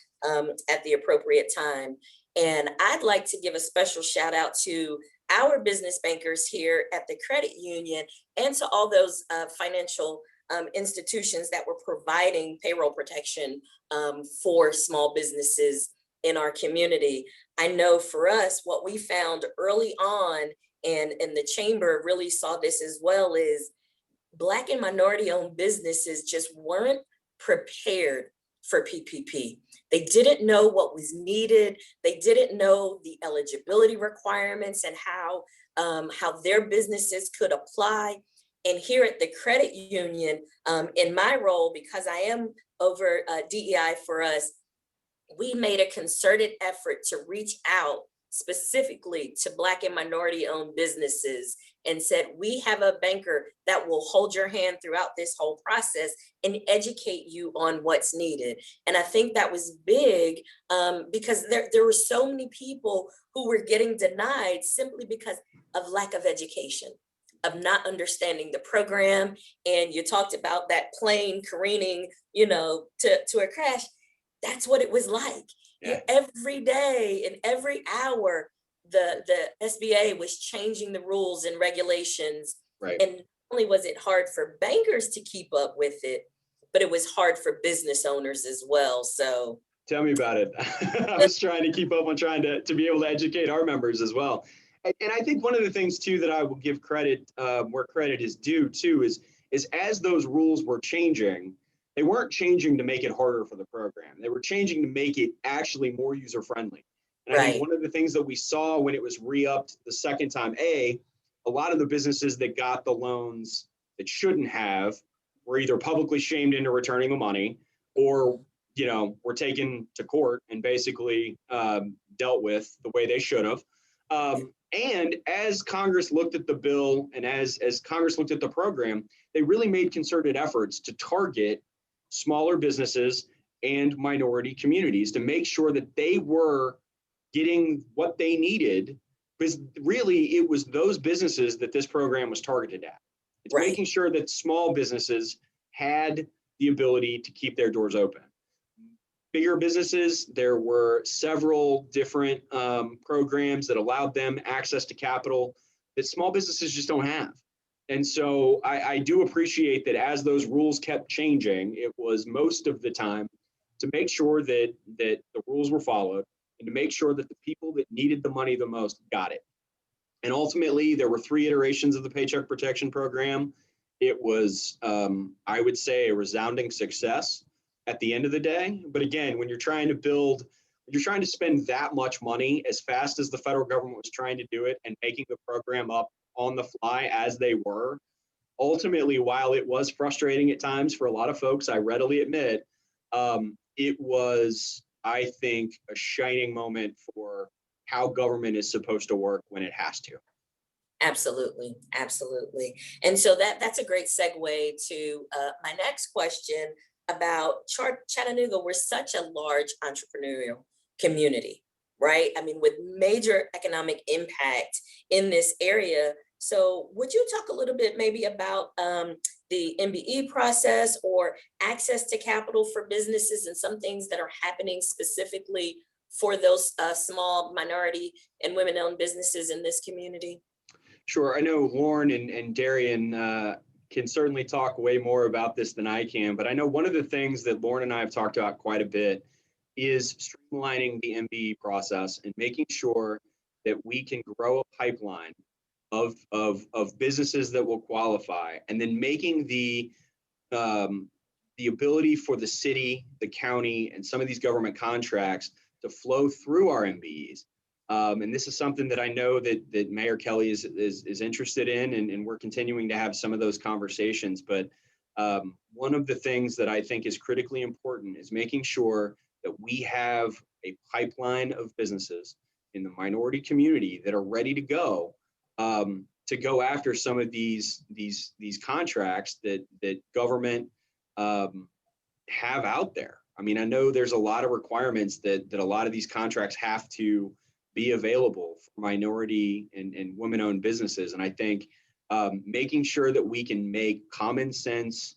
at the appropriate time. And I'd like to give a special shout out to our business bankers here at the credit union and to all those financial institutions that were providing payroll protection for small businesses in our community. I know for us, what we found early on, and the chamber really saw this as well, is Black and minority owned businesses just weren't prepared for PPP. They didn't know what was needed. They didn't know the eligibility requirements and how their businesses could apply. And here at the credit union, in my role, because I am over DEI for us, we made a concerted effort to reach out specifically to Black and minority owned businesses and said, we have a banker that will hold your hand throughout this whole process and educate you on what's needed. And I think that was big because there were so many people who were getting denied simply because of lack of education, of not understanding the program. And you talked about that plane careening, to a crash. That's what it was like. Yeah. Every day and every hour, the SBA was changing the rules and regulations. Right. And not only was it hard for bankers to keep up with it, but it was hard for business owners as well. So tell me about it. I was trying to keep up on trying to be able to educate our members as well. And I think one of the things too that I will give credit where credit is due too is as those rules were changing, they weren't changing to make it harder for the program. They were changing to make it actually more user-friendly. And I think one of the things that we saw when it was re-upped the second time, a lot of the businesses that got the loans that shouldn't have were either publicly shamed into returning the money or, were taken to court and basically dealt with the way they should have. And as Congress looked at the bill and as Congress looked at the program, they really made concerted efforts to target smaller businesses and minority communities to make sure that they were getting what they needed, because really it was those businesses that this program was targeted at. It's making sure that small businesses had the ability to keep their doors open. Bigger businesses, there were several different programs that allowed them access to capital that small businesses just don't have. And so I do appreciate that as those rules kept changing, it was most of the time to make sure that the rules were followed and to make sure that the people that needed the money the most got it. And ultimately, there were 3 iterations of the Paycheck Protection Program. It was, I would say, a resounding success at the end of the day. But again, when you're trying to spend that much money as fast as the federal government was trying to do it and making the program up on the fly as they were, ultimately, while it was frustrating at times for a lot of folks, I readily admit, it was, I think, a shining moment for how government is supposed to work when it has to. Absolutely, absolutely. And so that's a great segue to my next question about Chattanooga. We're such a large entrepreneurial community, right? I mean, with major economic impact in this area. So would you talk a little bit maybe about the MBE process or access to capital for businesses and some things that are happening specifically for those small minority and women-owned businesses in this community? Sure. I know Lauren and Darian can certainly talk way more about this than I can, but I know one of the things that Lauren and I have talked about quite a bit is streamlining the MBE process and making sure that we can grow a pipeline of businesses that will qualify, and then making the ability for the city, the county, and some of these government contracts to flow through our MBEs. And this is something that I know that Mayor Kelly is interested in, and we're continuing to have some of those conversations. But one of the things that I think is critically important is making sure that we have a pipeline of businesses in the minority community that are ready to go after some of these contracts that government have out there. I mean, I know there's a lot of requirements that a lot of these contracts have to be available for minority and women-owned businesses. And I think making sure that we can make common sense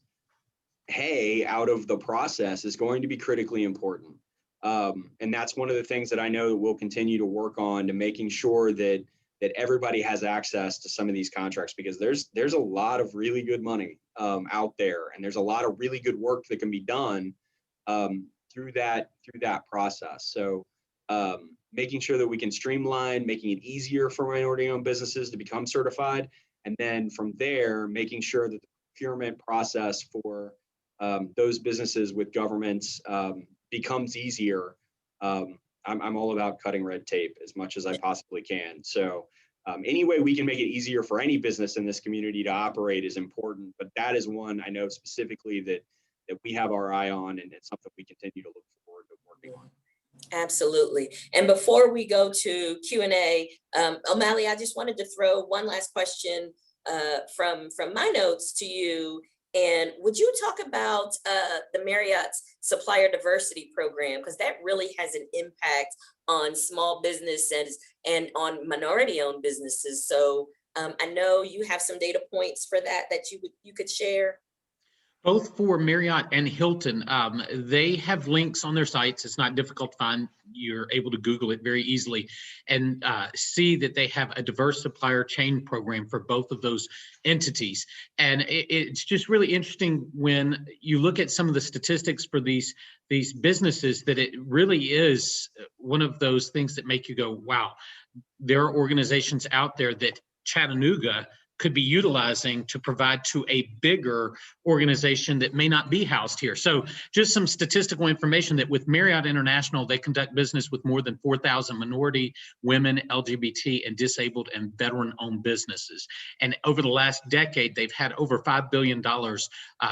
hay out of the process is going to be critically important. And that's one of the things that I know that we'll continue to work on, to making sure that everybody has access to some of these contracts, because there's a lot of really good money out there, and there's a lot of really good work that can be done through that process. So making sure that we can streamline, making it easier for minority-owned businesses to become certified, and then from there, making sure that the procurement process for those businesses with governments becomes easier. I'm all about cutting red tape as much as I possibly can. So any way we can make it easier for any business in this community to operate is important, but that is one I know specifically that we have our eye on, and it's something we continue to look forward to working on. Absolutely. And before we go to Q&A, O'Malley, I just wanted to throw one last question from my notes to you. And would you talk about the Marriott's supplier diversity program? Because that really has an impact on small businesses and on minority-owned businesses. So I know you have some data points for that you could share. Both for Marriott and Hilton, they have links on their sites. It's not difficult to find. You're able to Google it very easily and see that they have a diverse supplier chain program for both of those entities. And it's just really interesting when you look at some of the statistics for these businesses, that it really is one of those things that make you go, wow, there are organizations out there that Chattanooga could be utilizing to provide to a bigger organization that may not be housed here. So just some statistical information that with Marriott International, they conduct business with more than 4,000 minority, women, LGBT, and disabled and veteran-owned businesses. And over the last decade, they've had over $5 billion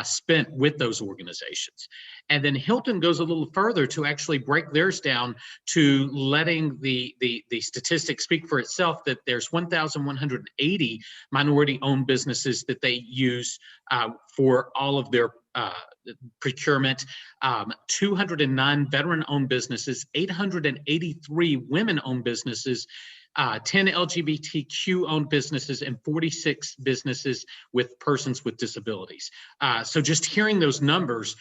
spent with those organizations. And then Hilton goes a little further to actually break theirs down to letting the statistics speak for itself, that there's 1,180 minority-owned businesses that they use for all of their procurement, 209 veteran-owned businesses, 883 women-owned businesses, 10 LGBTQ-owned businesses, and 46 businesses with persons with disabilities. So just hearing those numbers,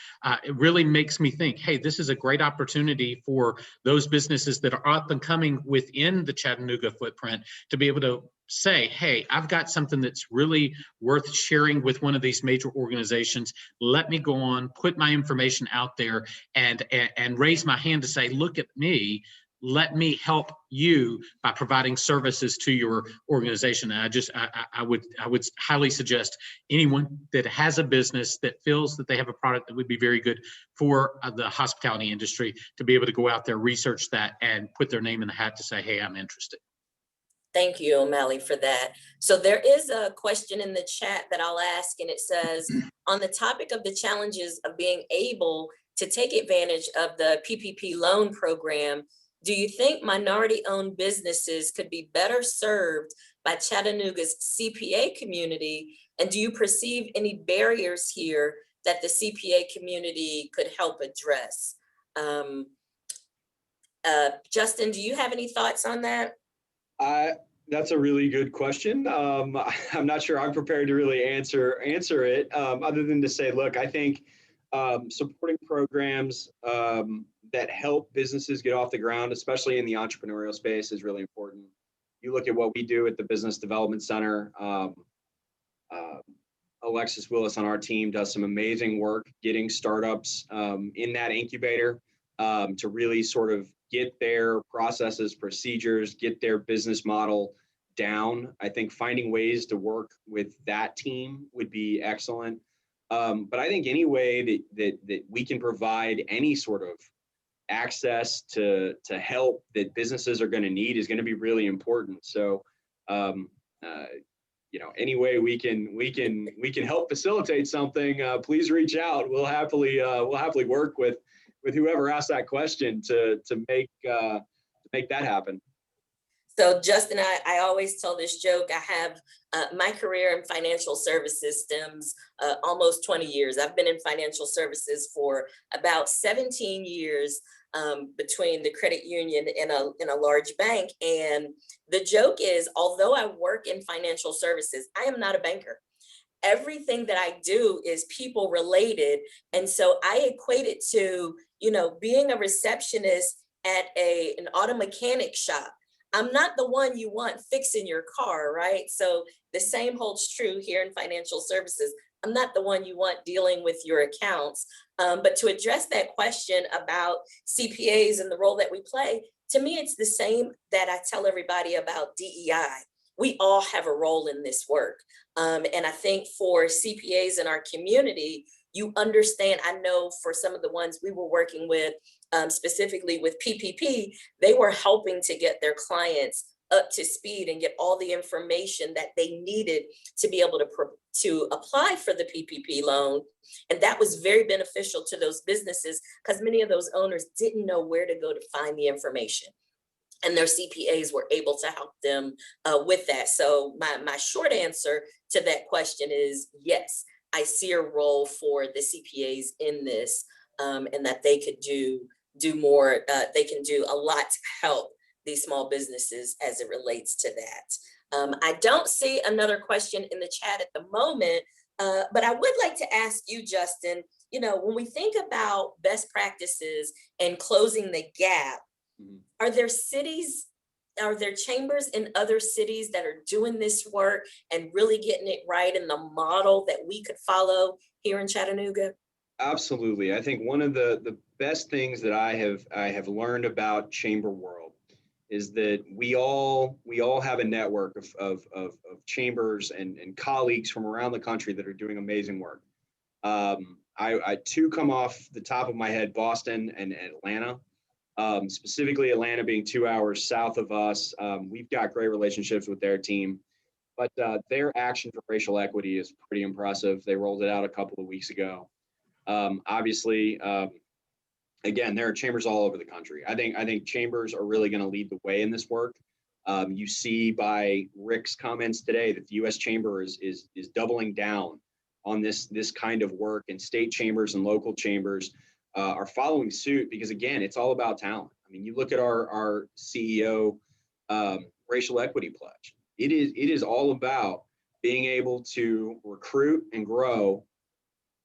it really makes me think, hey, this is a great opportunity for those businesses that are up and coming within the Chattanooga footprint to be able to say, hey, I've got something that's really worth sharing with one of these major organizations. Let me go on, put my information out there, and raise my hand to say, look at me. Let me help you by providing services to your organization. And I would highly suggest anyone that has a business that feels that they have a product that would be very good for the hospitality industry to be able to go out there, research that, and put their name in the hat to say, hey, I'm interested. Thank you, O'Malley, for that. So there is a question in the chat that I'll ask, and it says, on the topic of the challenges of being able to take advantage of the PPP loan program, do you think minority-owned businesses could be better served by Chattanooga's CPA community? And do you perceive any barriers here that the CPA community could help address? Justin, do you have any thoughts on that? That's a really good question. I'm not sure I'm prepared to really answer it, other than to say, look, I think supporting programs that help businesses get off the ground, especially in the entrepreneurial space, is really important. You look at what we do at the Business Development Center. Alexis Willis on our team does some amazing work getting startups in that incubator to really sort of get their processes, procedures, get their business model down. I think finding ways to work with that team would be excellent. But I think any way that we can provide any sort of access to help that businesses are going to need is going to be really important. So, any way we can help facilitate something, please reach out. We'll happily work with whoever asked that question to make that happen. So Justin, I always tell this joke. I have my career in financial services stems almost 20 years. I've been in financial services for about 17 years between the credit union and a large bank. And the joke is, although I work in financial services, I am not a banker. Everything that I do is people related. And so I equate it to, being a receptionist at an auto mechanic shop. I'm not the one you want fixing your car, right? So the same holds true here in financial services. I'm not the one you want dealing with your accounts. But to address that question about CPAs and the role that we play, to me, it's the same that I tell everybody about DEI. We all have a role in this work. And I think for CPAs in our community, you understand, I know for some of the ones we were working with, specifically with PPP, they were helping to get their clients up to speed and get all the information that they needed to be able to apply for the PPP loan. And that was very beneficial to those businesses because many of those owners didn't know where to go to find the information. And their CPAs were able to help them with that. So my short answer to that question is yes, I see a role for the CPAs in this, and that they could do more. They can do a lot to help these small businesses as it relates to that. I don't see another question in the chat at the moment, but I would like to ask you, Justin, when we think about best practices and closing the gap, are there chambers in other cities that are doing this work and really getting it right in the model that we could follow here in Chattanooga? Absolutely. I think one of the best things that I have learned about chamber world is that we all have a network of chambers and colleagues from around the country that are doing amazing work. I too come off the top of my head, Boston and Atlanta. Specifically Atlanta being 2 hours south of us. We've got great relationships with their team, but their action for racial equity is pretty impressive. They rolled it out a couple of weeks ago. Obviously, again, there are chambers all over the country. I think chambers are really going to lead the way in this work. You see by Rick's comments today that the U.S. Chamber is doubling down on this kind of work, and state chambers and local chambers are following suit because, again, it's all about talent. I mean, you look at our CEO racial equity pledge. It is all about being able to recruit and grow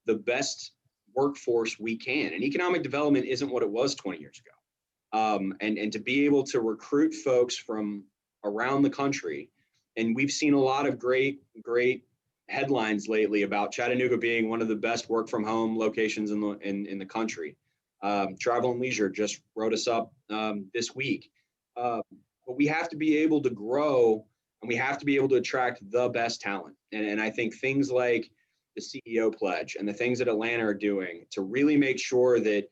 the best workforce we can. And economic development isn't what it was 20 years ago. And to be able to recruit folks from around the country, and we've seen a lot of great headlines lately about Chattanooga being one of the best work from home locations in the country. Travel and Leisure just wrote us up this week. But we have to be able to grow, and we have to be able to attract the best talent. And I think things like the CEO pledge and the things that Atlanta are doing to really make sure that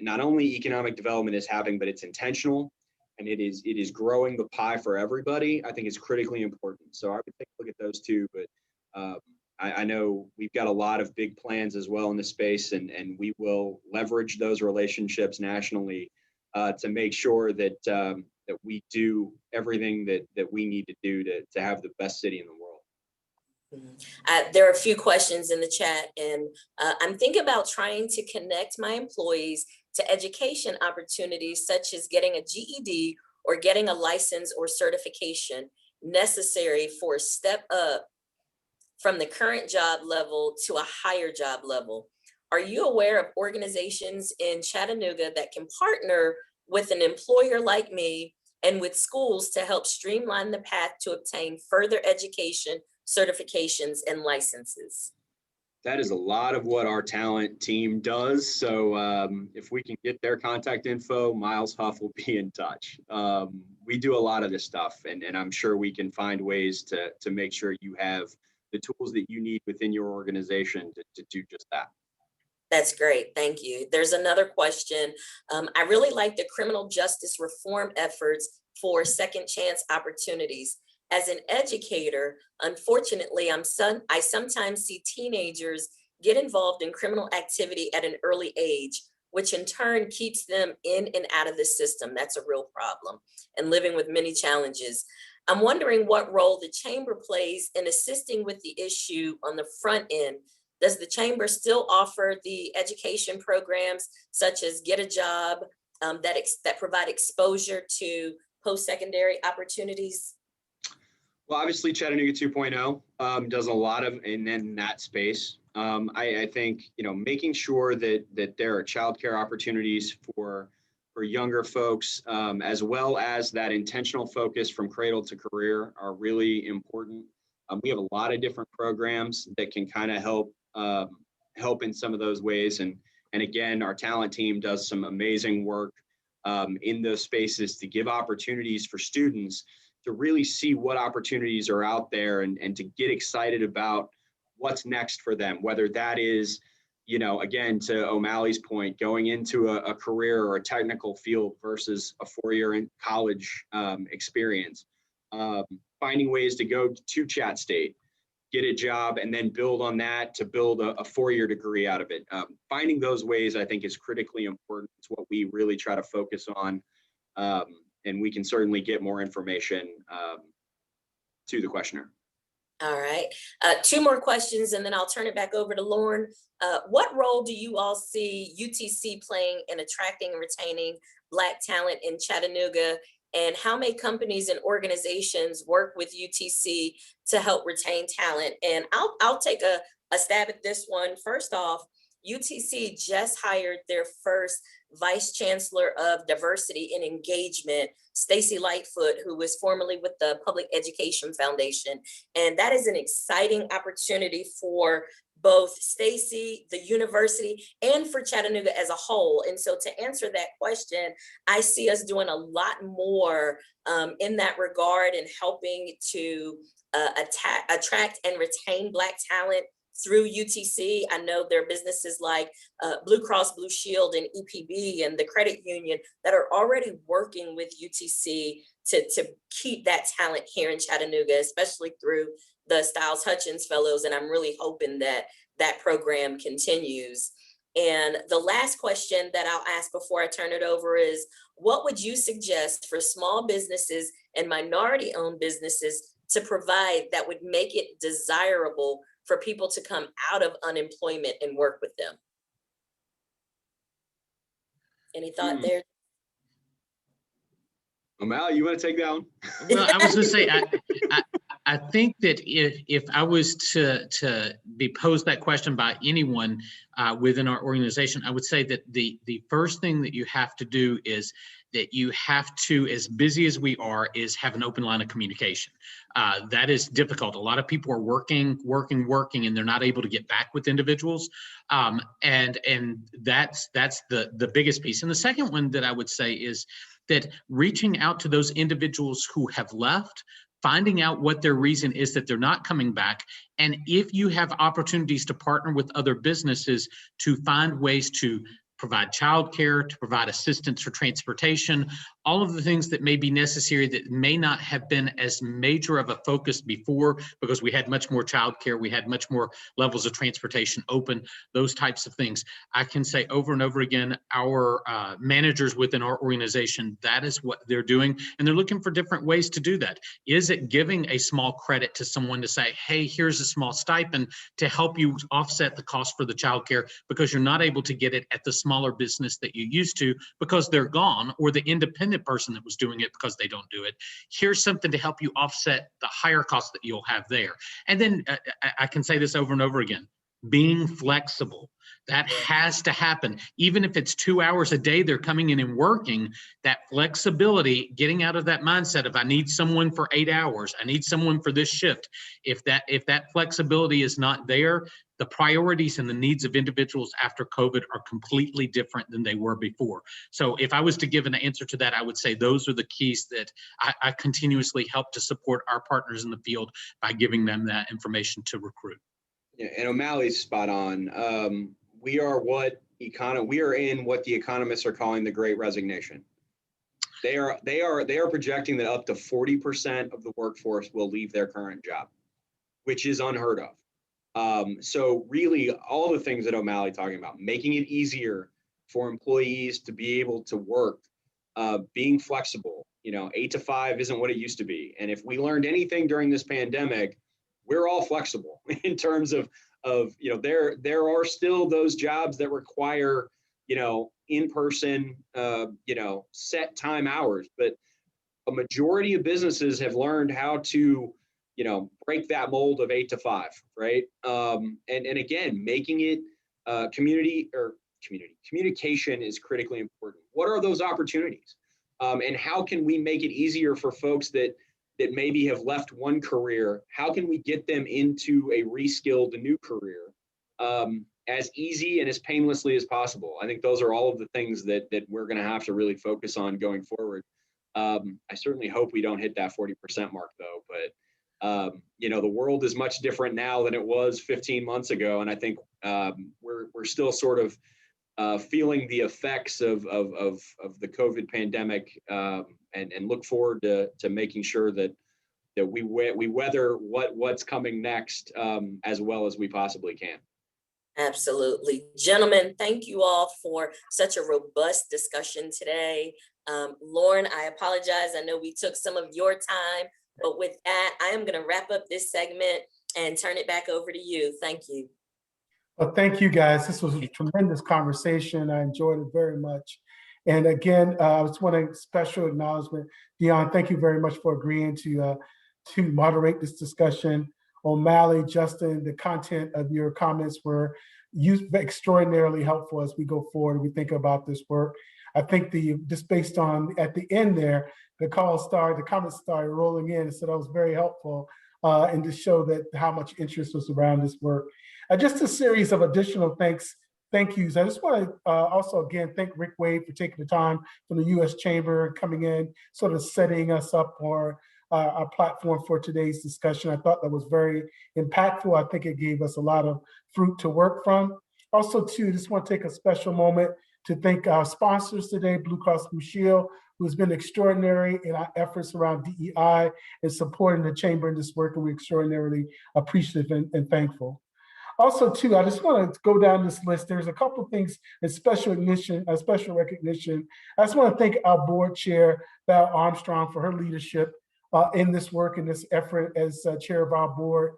not only economic development is happening, but it's intentional and it is growing the pie for everybody, I think is critically important. So I would take a look at those two, but I know we've got a lot of big plans as well in this space, and we will leverage those relationships nationally to make sure that we do everything that we need to do to have the best city in the world. There are a few questions in the chat, and I'm thinking about trying to connect my employees to education opportunities such as getting a GED or getting a license or certification necessary for a step up from the current job level to a higher job level. Are you aware of organizations in Chattanooga that can partner with an employer like me and with schools to help streamline the path to obtain further education, certifications, and licenses? That is a lot of what our talent team does. So if we can get their contact info, Miles Huff will be in touch. We do a lot of this stuff, and I'm sure we can find ways to make sure you have the tools that you need within your organization to do just that. That's great. Thank you. There's another question. I really like the criminal justice reform efforts for second chance opportunities. As an educator, unfortunately, I sometimes see teenagers get involved in criminal activity at an early age. which in turn keeps them in and out of the system. That's a real problem, and living with many challenges. I'm wondering what role the Chamber plays in assisting with the issue on the front end. Does the Chamber still offer the education programs such as Get a Job that provide exposure to post-secondary opportunities? Well, obviously Chattanooga 2.0 does a lot of in that space. I think, making sure that there are childcare opportunities for younger folks, as well as that intentional focus from cradle to career, are really important. We have a lot of different programs that can kind of help in some of those ways. And again, our talent team does some amazing work in those spaces to give opportunities for students to really see what opportunities are out there and to get excited about what's next for them, whether that is, again, to O'Malley's point, going into a career or a technical field versus a 4-year in college experience, finding ways to go to Chat State, get a job, and then build on that to build a 4-year degree out of it. Finding those ways, I think, is critically important. It's what we really try to focus on. And we can certainly get more information to the questioner. All right, 2 more questions and then I'll turn it back over to Lauren. What role do you all see UTC playing in attracting and retaining Black talent in Chattanooga? And how may companies and organizations work with UTC to help retain talent? And I'll take a stab at this one. First off, UTC just hired their first Vice Chancellor of Diversity and Engagement, Stacy Lightfoot, who was formerly with the Public Education Foundation. And that is an exciting opportunity for both Stacy, the university, and for Chattanooga as a whole. And so to answer that question, I see us doing a lot more in that regard and helping to attract and retain Black talent through UTC. I know there are businesses like Blue Cross Blue Shield and EPB and the credit union that are already working with UTC to keep that talent here in Chattanooga, especially through the Styles Hutchins Fellows. And I'm really hoping that that program continues. And the last question that I'll ask before I turn it over is, what would you suggest for small businesses and minority-owned businesses to provide that would make it desirable for people to come out of unemployment and work with them? Any thought there? Mal, you want to take that one? Well, I was going to say, I think that if I was to be posed that question by anyone within our organization, I would say that the first thing that you have to do is that you have to, as busy as we are, is have an open line of communication. That is difficult. A lot of people are working, and they're not able to get back with individuals. And that's the biggest piece. And the second one that I would say is that reaching out to those individuals who have left, finding out what their reason is that they're not coming back. And if you have opportunities to partner with other businesses to find ways to provide childcare, to provide assistance for transportation, all of the things that may be necessary that may not have been as major of a focus before because we had much more childcare, we had much more levels of transportation open, those types of things. I can say over and over again, our managers within our organization, that is what they're doing, and they're looking for different ways to do that. Is it giving a small credit to someone to say, hey, here's a small stipend to help you offset the cost for the childcare because you're not able to get it at the smaller business that you used to because they're gone, or the independent person that was doing it because they don't do it. Here's something to help you offset the higher cost that you'll have there. And then I can say this over and over again, being flexible. That has to happen. Even if it's 2 hours a day, they're coming in and working, that flexibility, getting out of that mindset of I need someone for 8 hours, I need someone for this shift. If that flexibility is not there, the priorities and the needs of individuals after COVID are completely different than they were before. So if I was to give an answer to that, I would say those are the keys that I continuously help to support our partners in the field by giving them that information to recruit. Yeah, and O'Malley's spot on. We are in what the economists are calling the Great Resignation. They are projecting that up to 40% of the workforce will leave their current job, which is unheard of. So really, all the things that O'Malley talking about, making it easier for employees to be able to work, being flexible. 8 to 5 isn't what it used to be. And if we learned anything during this pandemic, we're all flexible in terms of there are still those jobs that require, in-person, set time hours, but a majority of businesses have learned how to, break that mold of 8 to 5, right? And again, making it communication is critically important. What are those opportunities? And how can we make it easier for folks that maybe have left one career? How can we get them into a reskilled new career as easy and as painlessly as possible? I think those are all of the things that we're going to have to really focus on going forward. I certainly hope we don't hit that 40% mark though, but the world is much different now than it was 15 months ago. And I think we're still sort of feeling the effects of the COVID pandemic, and look forward to making sure that we weather what's coming next as well as we possibly can. Absolutely. Gentlemen, thank you all for such a robust discussion today. Lauren, I apologize. I know we took some of your time, but with that, I am going to wrap up this segment and turn it back over to you. Thank you. Well, thank you guys. This was a tremendous conversation. I enjoyed it very much. And again, I just want a special acknowledgement. Dion, thank you very much for agreeing to moderate this discussion. O'Malley, Justin, the content of your comments were extraordinarily helpful as we go forward and we think about this work. I think just based on at the end there, the comments started rolling in, so that was very helpful and to show that how much interest was around this work. Just a series of additional thank yous. I just want to also again thank Rick Wade for taking the time from the U.S. Chamber coming in, sort of setting us up for our platform for today's discussion. I thought that was very impactful. I think it gave us a lot of fruit to work from. Also, too, just want to take a special moment to thank our sponsors today, Blue Cross Blue Shield, who's been extraordinary in our efforts around DEI and supporting the Chamber in this work, and we're extraordinarily appreciative and thankful. Also, too, I just want to go down this list. There's a couple of things in special recognition. I just want to thank our board chair, Val Armstrong, for her leadership in this work and this effort as chair of our board.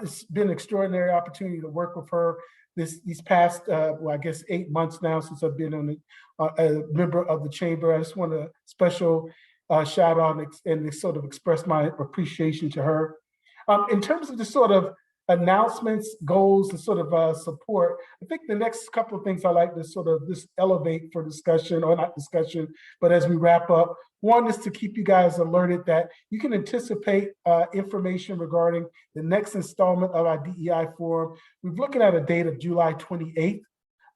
It's been an extraordinary opportunity to work with her these past, I guess 8 months now since I've been a member of the Chamber. I just want a special shout out and sort of express my appreciation to her. In terms of the sort of announcements, goals, and sort of support, I think the next couple of things I like to sort of just elevate for discussion, or not discussion, but as we wrap up, one is to keep you guys alerted that you can anticipate information regarding the next installment of our DEI Forum. We're looking at a date of July 28th,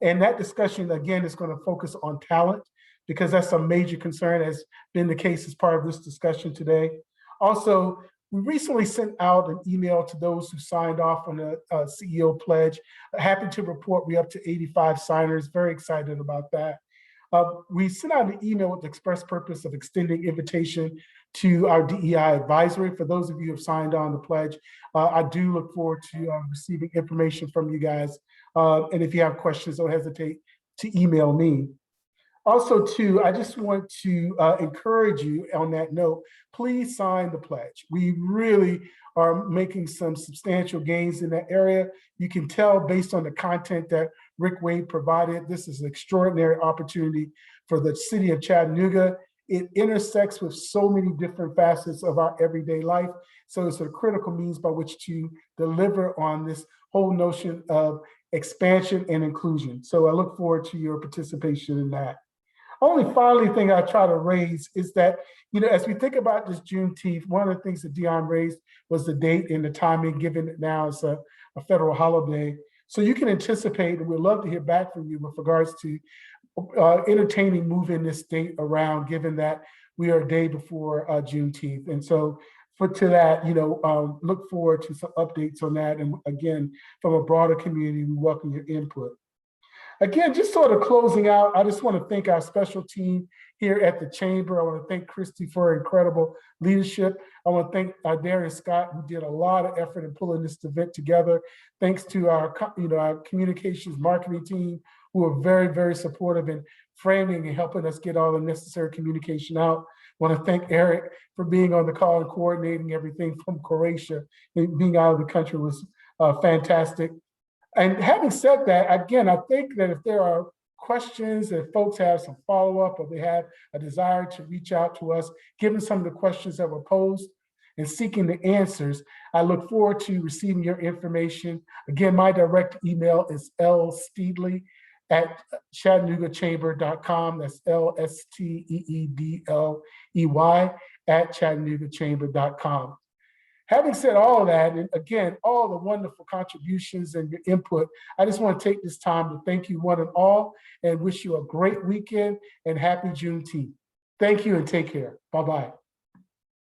and that discussion, again, is going to focus on talent, because that's a major concern, has been the case as part of this discussion today. Also, we recently sent out an email to those who signed off on the CEO pledge. Happy to report we're up to 85 signers, very excited about that. We sent out an email with the express purpose of extending invitation to our DEI advisory. For those of you who have signed on the pledge, I do look forward to receiving information from you guys. And if you have questions, don't hesitate to email me. Also, too, I just want to encourage you on that note, please sign the pledge. We really are making some substantial gains in that area. You can tell based on the content that Rick Wade provided, this is an extraordinary opportunity for the city of Chattanooga. It intersects with so many different facets of our everyday life. So it's a critical means by which to deliver on this whole notion of expansion and inclusion. So I look forward to your participation in that. Only finally thing I try to raise is that, as we think about this Juneteenth, one of the things that Dion raised was the date and the timing, given it now is a federal holiday. So you can anticipate, and we'd love to hear back from you with regards to entertaining moving this date around, given that we are a day before Juneteenth. And so to that, look forward to some updates on that. And again, from a broader community, we welcome your input. Again, just sort of closing out, I just want to thank our special team here at the Chamber. I want to thank Christy for her incredible leadership. I want to thank Darius Scott, who did a lot of effort in pulling this event together. Thanks to our communications marketing team, who are very, very supportive in framing and helping us get all the necessary communication out. I want to thank Eric for being on the call and coordinating everything from Croatia. And being out of the country was fantastic. And having said that, again, I think that if there are questions, if folks have some follow-up or they have a desire to reach out to us, given some of the questions that were posed and seeking the answers, I look forward to receiving your information. Again, my direct email is lsteedley@chattanooga-chamber.com. That's LSTEEDLEY @chattanooga-chamber.com. Having said all of that, and again, all the wonderful contributions and your input, I just want to take this time to thank you one and all and wish you a great weekend and happy Juneteenth. Thank you and take care. Bye-bye.